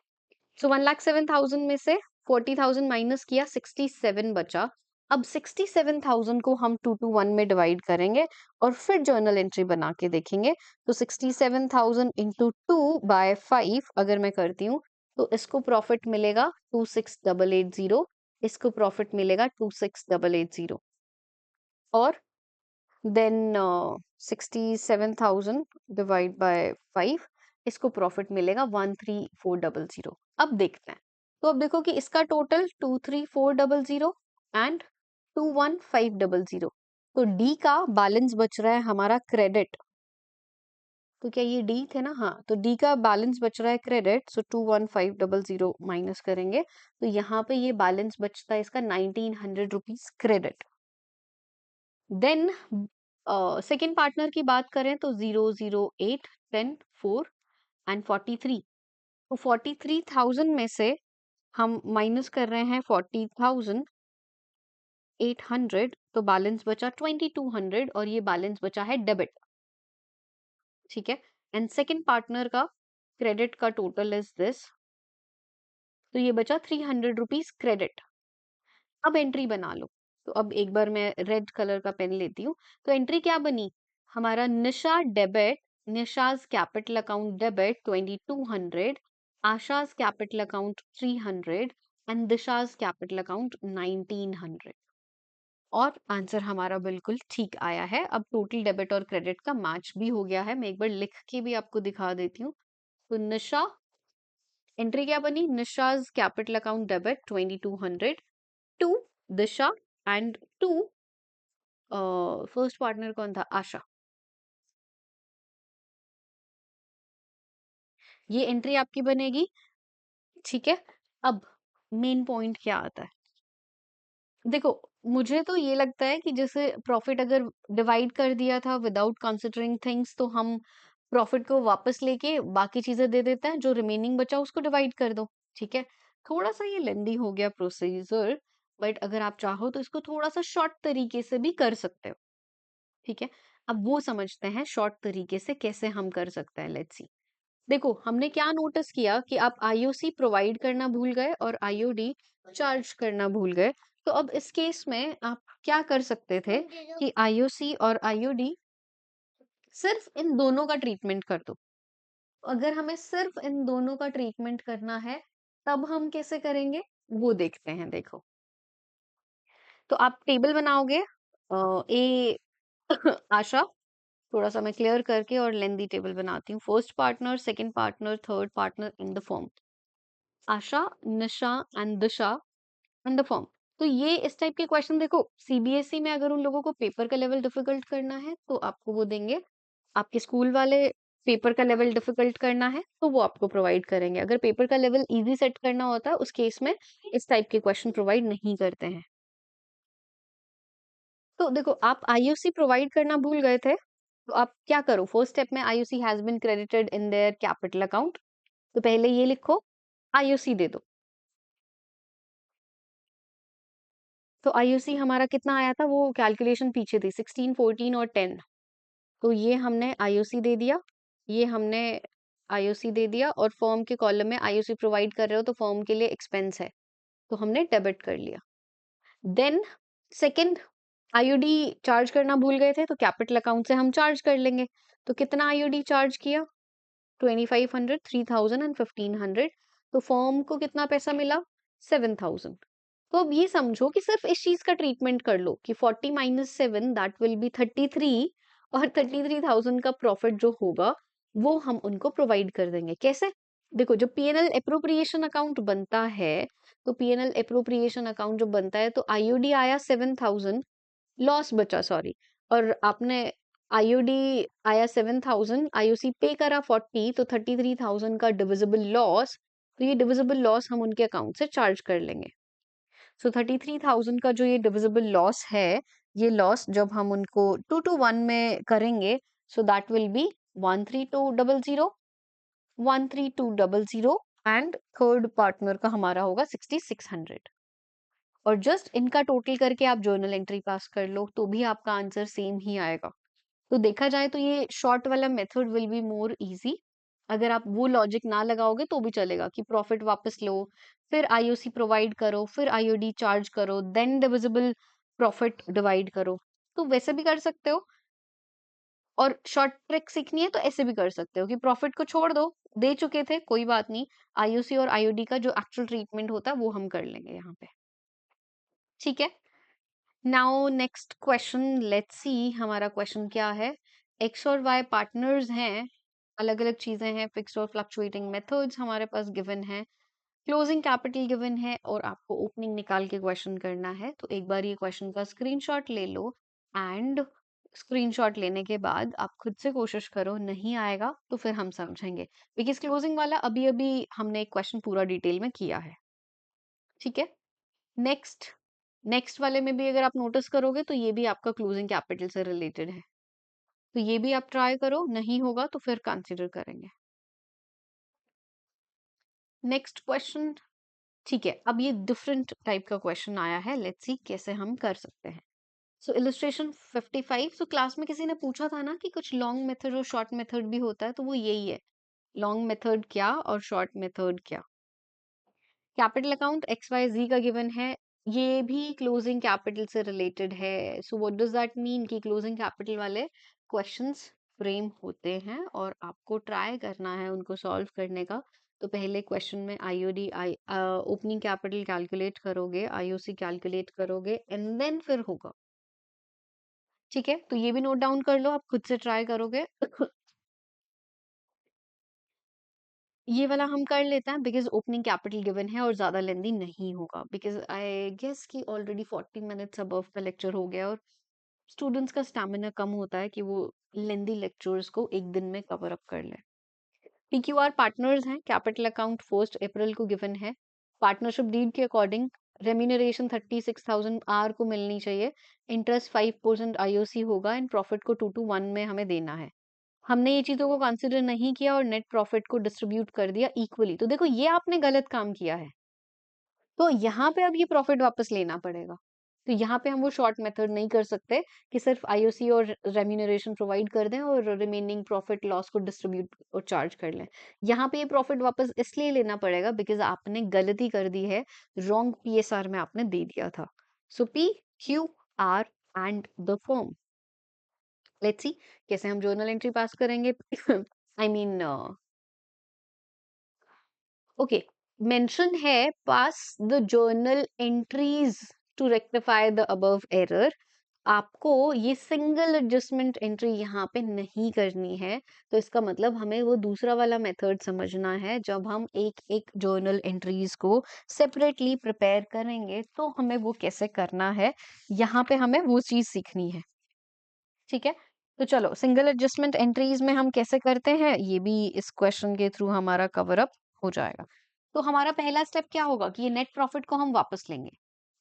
सो 1,07,000 में से 40,000 माइनस किया, 67 बचा। अब 67,000 को हम 2 to 1 में डिवाइड करेंगे और फिर जर्नल एंट्री बना के देखेंगे। तो 67,000 इंटू 2/5 अगर मैं करती हूँ तो इसको प्रॉफिट मिलेगा 26,880, इसको प्रॉफिट मिलेगा 26,880, और देन 67,000 डिवाइड बाय 5, इसको प्रॉफिट मिलेगा 13,400। अब देखते हैं, तो अब देखो कि इसका टोटल 23,400 एंड 21,500। तो डी का बैलेंस बच रहा है हमारा क्रेडिट, तो क्या ये डी थे ना, हाँ, तो डी का बैलेंस बच रहा है क्रेडिट, सो 21,500 माइनस करेंगे तो यहाँ पे ये बैलेंस बचता है इसका 1,900 rupees credit. Then second partner की बात करें तो 008, 10, 4 एंड 43। तो 43,000 में से हम माइनस कर रहे हैं 40,800, तो बैलेंस बचा 2,200 और ये बैलेंस बचा है डेबिट, ठीक है। एंड सेकेंड पार्टनर का क्रेडिट का टोटल इज दिस, तो ये बचा 300 रुपीज क्रेडिट। अब एंट्री बना लो। तो अब एक बार मैं रेड कलर का पेन लेती हूँ। तो एंट्री क्या बनी, हमारा Nisha debit, Nisha's capital account debit 2,200, Asha's capital account 300, and Disha's capital account 1900। और आंसर हमारा बिल्कुल ठीक आया है। अब टोटल डेबिट और क्रेडिट का मैच भी हो गया है। मैं एक बार लिख के भी आपको दिखा देती हूँ। तो निशा, एंट्री क्या बनी? Nisha's capital account debit 2200 to Disha and to first partner कौन था? आशा। ये एंट्री आपकी बनेगी, ठीक है। अब मेन पॉइंट क्या आता है? देखो, मुझे तो ये लगता है कि जैसे प्रॉफिट अगर डिवाइड कर दिया था विदाउट कंसिडरिंग थिंग्स, तो हम प्रॉफिट को वापस लेके बाकी चीजें दे देते हैं, जो रिमेनिंग बचा उसको डिवाइड कर दो, ठीक है। थोड़ा सा ये लेंदी हो गया प्रोसीजर, बट अगर आप चाहो तो इसको थोड़ा सा शॉर्ट तरीके से भी कर सकते हो, ठीक है। अब वो समझते हैं शॉर्ट तरीके से कैसे हम कर सकते हैं। Let's see. देखो, हमने क्या नोटिस किया कि आप आईओसी प्रोवाइड करना भूल गए और आईओडी चार्ज करना भूल गए। तो अब इस केस में आप क्या कर सकते थे कि आईओसी और आईओडी सिर्फ इन दोनों का ट्रीटमेंट कर दो। अगर हमें सिर्फ इन दोनों का ट्रीटमेंट करना है, तब हम कैसे करेंगे वो देखते हैं। देखो, तो आप टेबल बनाओगे। ए आशा, थोड़ा सा मैं क्लियर करके और लेंदी टेबल बनाती हूँ। First partner, second partner, third partner in the firm, Asha, Nisha and Disha and the firm. तो ये इस टाइप के क्वेश्चन, देखो सीबीएसई में अगर उन लोगों को पेपर का लेवल डिफिकल्ट करना है तो आपको वो देंगे। आपके स्कूल वाले पेपर का लेवल डिफिकल्ट करना है तो वो आपको प्रोवाइड करेंगे। अगर पेपर का लेवल इजी सेट करना होता है, उस केस में इस टाइप के क्वेश्चन प्रोवाइड नहीं करते हैं। तो देखो, आप आईयूसी प्रोवाइड करना भूल गए थे, तो आप क्या करो? फर्स्ट स्टेप में IUC has been credited in their capital account, तो पहले ये लिखो, आईयूसी दे दो। तो आईयूसी हमारा कितना आया था? वो कैलकुलेशन पीछे थी, 16, 14 और 10। तो ये हमने आईयूसी दे दिया, ये हमने आईयूसी दे दिया, और फर्म के कॉलम में आईयूसी प्रोवाइड कर रहे हो तो फर्म के लिए एक्सपेंस है, तो हमने डेबिट कर लिया। देन सेकंड, आईओडी चार्ज करना भूल गए थे, तो कैपिटल अकाउंट से हम चार्ज कर लेंगे। तो कितना आईओडी चार्ज किया? 2500, 3000 एंड 1500। तो फर्म को कितना पैसा मिला? 7000। तो अब ये समझो कि सिर्फ इस चीज का ट्रीटमेंट कर लो कि 40 माइनस 7 दैट विल बी 33, और 33,000 का प्रॉफिट जो होगा वो हम उनको प्रोवाइड कर देंगे। कैसे? देखो, जब पीएनएल एप्रोप्रिएशन अकाउंट बनता है, तो पीएनएल एप्रोप्रिएशन अकाउंट जब बनता है तो आईओडी आया 7000, लॉस बचा, सॉरी, और आपने आईओडी आया 7000, आईओसी पे करा 40, तो 33,000 का डिविजिबल लॉस, तो ये डिविजिबल लॉस हम उनके अकाउंट से चार्ज कर लेंगे। सो 33,000 का जो ये डिविजिबल लॉस है, ये लॉस जब हम उनको 2 to 1 में करेंगे, so that will B 13200, 13200, and third partner का हमारा होगा 6600। और जस्ट इनका टोटल करके आप जर्नल एंट्री पास कर लो तो भी आपका आंसर सेम ही आएगा। तो देखा जाए तो ये शॉर्ट वाला method will be more easy. अगर आप वो लॉजिक ना लगाओगे तो भी चलेगा कि प्रॉफिट वापस लो, फिर आईओसी प्रोवाइड करो, फिर आईओडी चार्ज करो, देन डिविजिबल प्रॉफिट डिवाइड करो, तो वैसे भी कर सकते हो। और शॉर्ट ट्रिक सीखनी है तो ऐसे भी कर सकते हो कि प्रॉफिट को छोड़ दो, दे चुके थे कोई बात नहीं, आईओसी और आईओडी का जो एक्चुअल ट्रीटमेंट होता है वो हम कर लेंगे यहाँ पे, ठीक है। Now next question, let's see हमारा क्वेश्चन क्या है। एक्स और वाई पार्टनर्स हैं, अलग अलग चीजें हैं, फिक्स्ड और फ्लक्चुएटिंग मेथड्स हमारे पास गिवन है, क्लोजिंग कैपिटल गिवन है, और आपको ओपनिंग निकाल के क्वेश्चन करना है। तो एक बार ये क्वेश्चन का स्क्रीनशॉट ले लो, एंड स्क्रीनशॉट लेने के बाद आप खुद से कोशिश करो, नहीं आएगा तो फिर हम समझेंगे, बिकॉज क्लोजिंग वाला अभी अभी हमने एक क्वेश्चन पूरा डिटेल में किया है, ठीक है। नेक्स्ट, नेक्स्ट वाले में भी अगर आप नोटिस करोगे तो ये भी आपका क्लोजिंग कैपिटल से रिलेटेड है, तो ये भी आप ट्राई करो, नहीं होगा तो फिर कंसिडर करेंगे। नेक्स्ट क्वेश्चन, ठीक है। अब ये डिफरेंट टाइप का क्वेश्चन आया है, लेट्स सी कैसे हम कर सकते हैं। सो इलस्ट्रेशन 55, सो क्लास में किसी ने पूछा था ना कि कुछ लॉन्ग मेथड और शॉर्ट मेथड भी होता है, तो वो यही है, लॉन्ग मेथड क्या और शॉर्ट मेथड क्या। कैपिटल अकाउंट एक्स वाई जी का गिवन है, ये भी क्लोजिंग कैपिटल से रिलेटेड है। So what does that mean कि क्लोजिंग कैपिटल वाले क्वेश्चंस फ्रेम होते हैं और आपको ट्राई करना है उनको सॉल्व करने का। तो पहले क्वेश्चन में आईओडी ओपनिंग कैपिटल कैलकुलेट करोगे, आईओसी कैलकुलेट करोगे एंड देन फिर होगा। ठीक है, तो ये भी नोट डाउन कर लो, आप खुद से ट्राई करोगे। ये वाला हम कर लेते हैं बिकॉज ओपनिंग कैपिटल गिवन है और ज्यादा लेंदी नहीं होगा, बिकॉज आई गेस कि ऑलरेडी 40 मिनट्स अबव का लेक्चर हो गया और स्टूडेंट्स का स्टैमिना कम होता है कि वो लेंदी लेक्चर्स को एक दिन में कवर अप कर ले। पीक्यूआर पार्टनर्स हैं, कैपिटल अकाउंट 1 अप्रैल को गिवन है। पार्टनरशिप डीड के अकॉर्डिंग रेम्यूनरेशन 36,000 आर को मिलनी चाहिए, इंटरेस्ट 5% आईओसी होगा एंड प्रॉफिट को 2:1 में हमें देना है। हमने ये चीजों को कंसिडर नहीं किया और नेट प्रॉफिट को डिस्ट्रीब्यूट कर दिया इक्वली, तो देखो ये आपने गलत काम किया है। तो यहाँ पे अब ये प्रॉफिट वापस लेना पड़ेगा। तो यहाँ पे हम वो शॉर्ट मेथड नहीं कर सकते कि सिर्फ आईओसी और रेम्यूनरेशन प्रोवाइड कर दें और रिमेनिंग प्रॉफिट लॉस को डिस्ट्रीब्यूट और चार्ज कर लें। यहाँ पे ये प्रॉफिट वापस इसलिए लेना पड़ेगा बिकॉज आपने गलती कर दी है, रॉन्ग पीएसआर में आपने दे दिया था। So P Q R and the firm, let's see कैसे हम जर्नल एंट्री पास करेंगे। आई मीन ओके, मेंशन है pass the journal entries to rectify the above error. आपको ये सिंगल एडजस्टमेंट एंट्री यहाँ पे नहीं करनी है, तो इसका मतलब हमें वो दूसरा वाला मेथड समझना है। जब हम एक एक जर्नल एंट्रीज को सेपरेटली प्रिपेयर करेंगे तो हमें वो कैसे करना है, यहाँ पे हमें वो चीज सीखनी है। ठीक है, तो चलो सिंगल एडजस्टमेंट एंट्रीज में हम कैसे करते हैं ये भी इस क्वेश्चन के थ्रू हमारा कवर अप हो जाएगा। तो हमारा पहला स्टेप क्या होगा कि ये नेट प्रॉफिट को हम वापस लेंगे।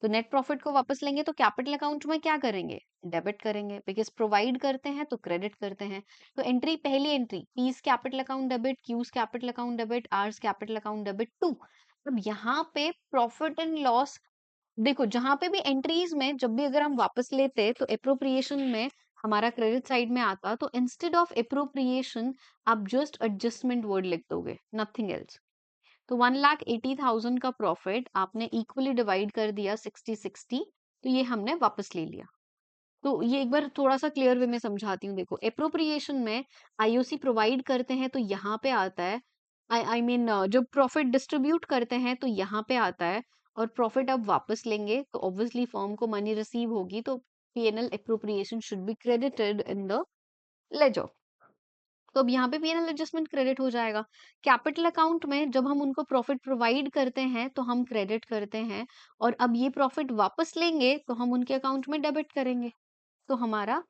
तो नेट प्रॉफिट को वापस लेंगे तो कैपिटल अकाउंट में क्या करेंगे, डेबिट करेंगे, बिकॉज प्रोवाइड करते हैं तो क्रेडिट करते हैं। तो एंट्री, पहली entry P's capital account debit, Q's capital account debit, R's capital account debit to. अब यहाँ पे प्रॉफिट एंड लॉस, देखो जहां पे भी एंट्रीज में जब भी अगर हम वापस लेते तो एप्रोप्रिएशन में हमारा क्रेडिट साइड में आता, तो इंस्टेड ऑफ एप्रोप्रिएशन आप जस्ट एडजस्टमेंट वर्ड लिख दोगे, नथिंग एल्स। तो 1,80,000 का प्रॉफिट आपने इक्वली डिवाइड कर दिया 60-60, तो ये हमने वापस ले लिया। तो ये एक बार थोड़ा सा क्लियर वे में समझाती हूँ। देखो एप्रोप्रिएशन में आईओसी प्रोवाइड करते हैं तो यहाँ पे आता है, आई मीन जब प्रॉफिट डिस्ट्रीब्यूट करते हैं तो यहाँ पे आता है, और प्रॉफिट अब वापस लेंगे तो ऑब्वियसली फर्म को मनी रिसीव होगी, तो PNL appropriation should be credited in the ledger. तो अब यहाँ पे पीएनएल एडजस्टमेंट क्रेडिट हो जाएगा। कैपिटल अकाउंट में जब हम उनको प्रॉफिट प्रोवाइड करते हैं तो हम क्रेडिट करते हैं, और अब ये प्रॉफिट वापस लेंगे तो हम उनके अकाउंट में डेबिट करेंगे। तो हमारा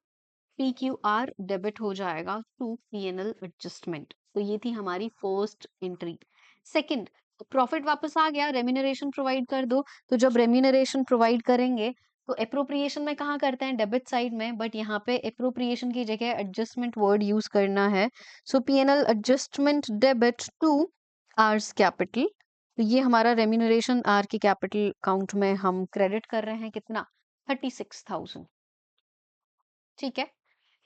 PQR डेबिट हो जाएगा टू पीएनएल एडजस्टमेंट। तो ये थी हमारी फर्स्ट एंट्री। सेकंड, प्रॉफिट वापस आ गया, रेम्यूनरेशन प्रोवाइड कर दो। तो जब रेम्यूनरेशन प्रोवाइड करेंगे तो एप्रोप्रिएशन में कहाँ करते हैं, डेबिट साइड में, बट यहाँ पे एप्रोप्रिएशन की जगह एडजस्टमेंट वर्ड यूज करना है। So PNL adjustment debit to R's capital. तो ये हमारा रेम्यूनरेशन आर के कैपिटल अकाउंट में हम क्रेडिट कर रहे हैं, कितना, 36,000। ठीक है,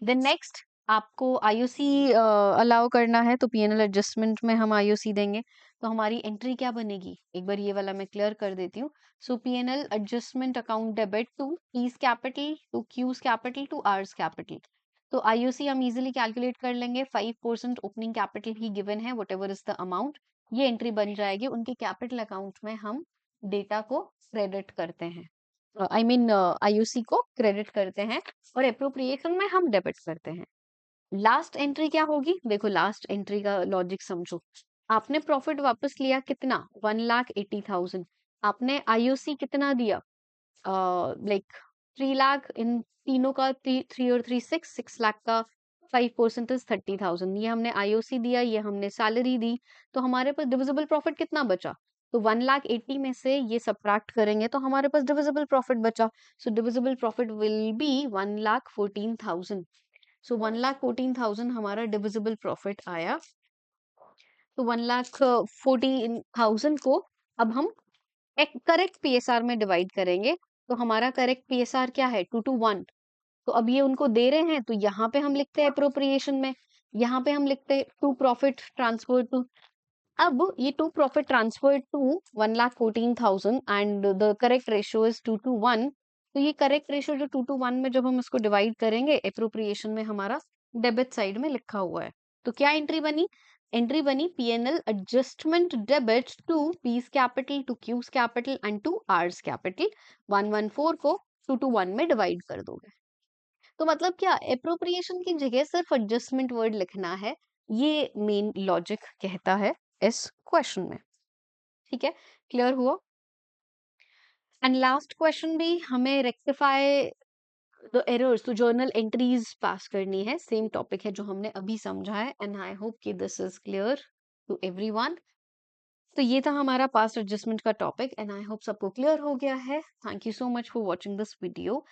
देन नेक्स्ट आपको आईओसी अलाउ करना है, तो पीएनएल एडजस्टमेंट में हम आईओसी देंगे। तो हमारी एंट्री क्या बनेगी, एक बार ये वाला मैं क्लियर कर देती हूँ। So PNL adjustment account debit to P's capital, to Q's capital, to R's capital. तो आईओसी हम इजीली कैलकुलेट कर लेंगे, 5% ओपनिंग कैपिटल ही गिवन है, whatever is the amount, ये एंट्री बन जाएगी। उनके कैपिटल अकाउंट में हम डेटा को क्रेडिट करते हैं, आई मीन आईयूसी को क्रेडिट करते हैं, और एप्रोप्रिएशन में हम डेबिट करते हैं। लास्ट एंट्री क्या होगी, देखो लास्ट एंट्री का लॉजिक समझो। आपने प्रॉफिट वापस लिया कितना, 1,80,000। आपने आईयूसी कितना दिया, लाइक 3 लाख, इन तीनों का 3 और 3 6 लाख का 5% इज 30,000। ये हमने आईओसी दिया, ये हमने सैलरी दी, तो हमारे पास डिविजिबल प्रॉफिट कितना बचा, तो 1,80,000 में से ये सब्ट्रैक्ट करेंगे तो हमारे पास डिविजिबल प्रॉफिट बचा। सो डिविजिबल प्रॉफिट विल बी 1,14,000। सो 1,14,000 हमारा डिविजिबल प्रॉफिट आया। तो 1,14,000 को अब हम करेक्ट पीएसआर में डिवाइड करेंगे। तो हमारा करेक्ट पीएसआर क्या है, 2:1। तो अब ये उनको दे रहे हैं, तो यहाँ पे हम लिखते हैं अप्रोप्रिएशन में, यहाँ पे हम लिखते हैं टू प्रॉफिट ट्रांसफर टू। अब ये to profit transfer to 1,14,000 and the correct ratio is 2:1। तो ये करेक्ट रेशियो जो 2:1 में जब हम इसको डिवाइड करेंगे, एप्रोप्रिएशन में हमारा डेबिट साइड में लिखा हुआ है। तो क्या एंट्री बनी, एंट्री बनी P&L adjustment debit to P's capital, to Q's capital and to R's capital. 114 को 2 to 1 में डिवाइड कर दोगे। तो मतलब क्या, अप्रोप्रिएशन की जगह सिर्फ एडजस्टमेंट वर्ड लिखना है, ये मेन लॉजिक कहता है इस क्वेश्चन में। ठीक है, क्लियर हुआ? एंड लास्ट क्वेश्चन भी हमें रेक्टिफाई द एरर्स तो जर्नल एंट्रीज पास करनी है, सेम टॉपिक है जो हमने अभी समझा है, एंड आई होप कि this is clear to everyone. तो ये था हमारा पास्ट एडजस्टमेंट का टॉपिक, एंड आई होप सबको क्लियर हो गया है। Thank you so much for watching this video.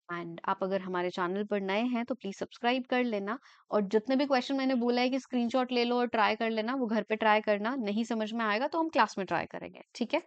And आप अगर हमारे चैनल पर नए हैं तो प्लीज सब्सक्राइब कर लेना, और जितने भी क्वेश्चन मैंने बोला है कि स्क्रीनशॉट ले लो और ट्राई कर लेना, वो घर पे ट्राई करना, नहीं समझ में आएगा तो हम क्लास में ट्राई करेंगे। ठीक है।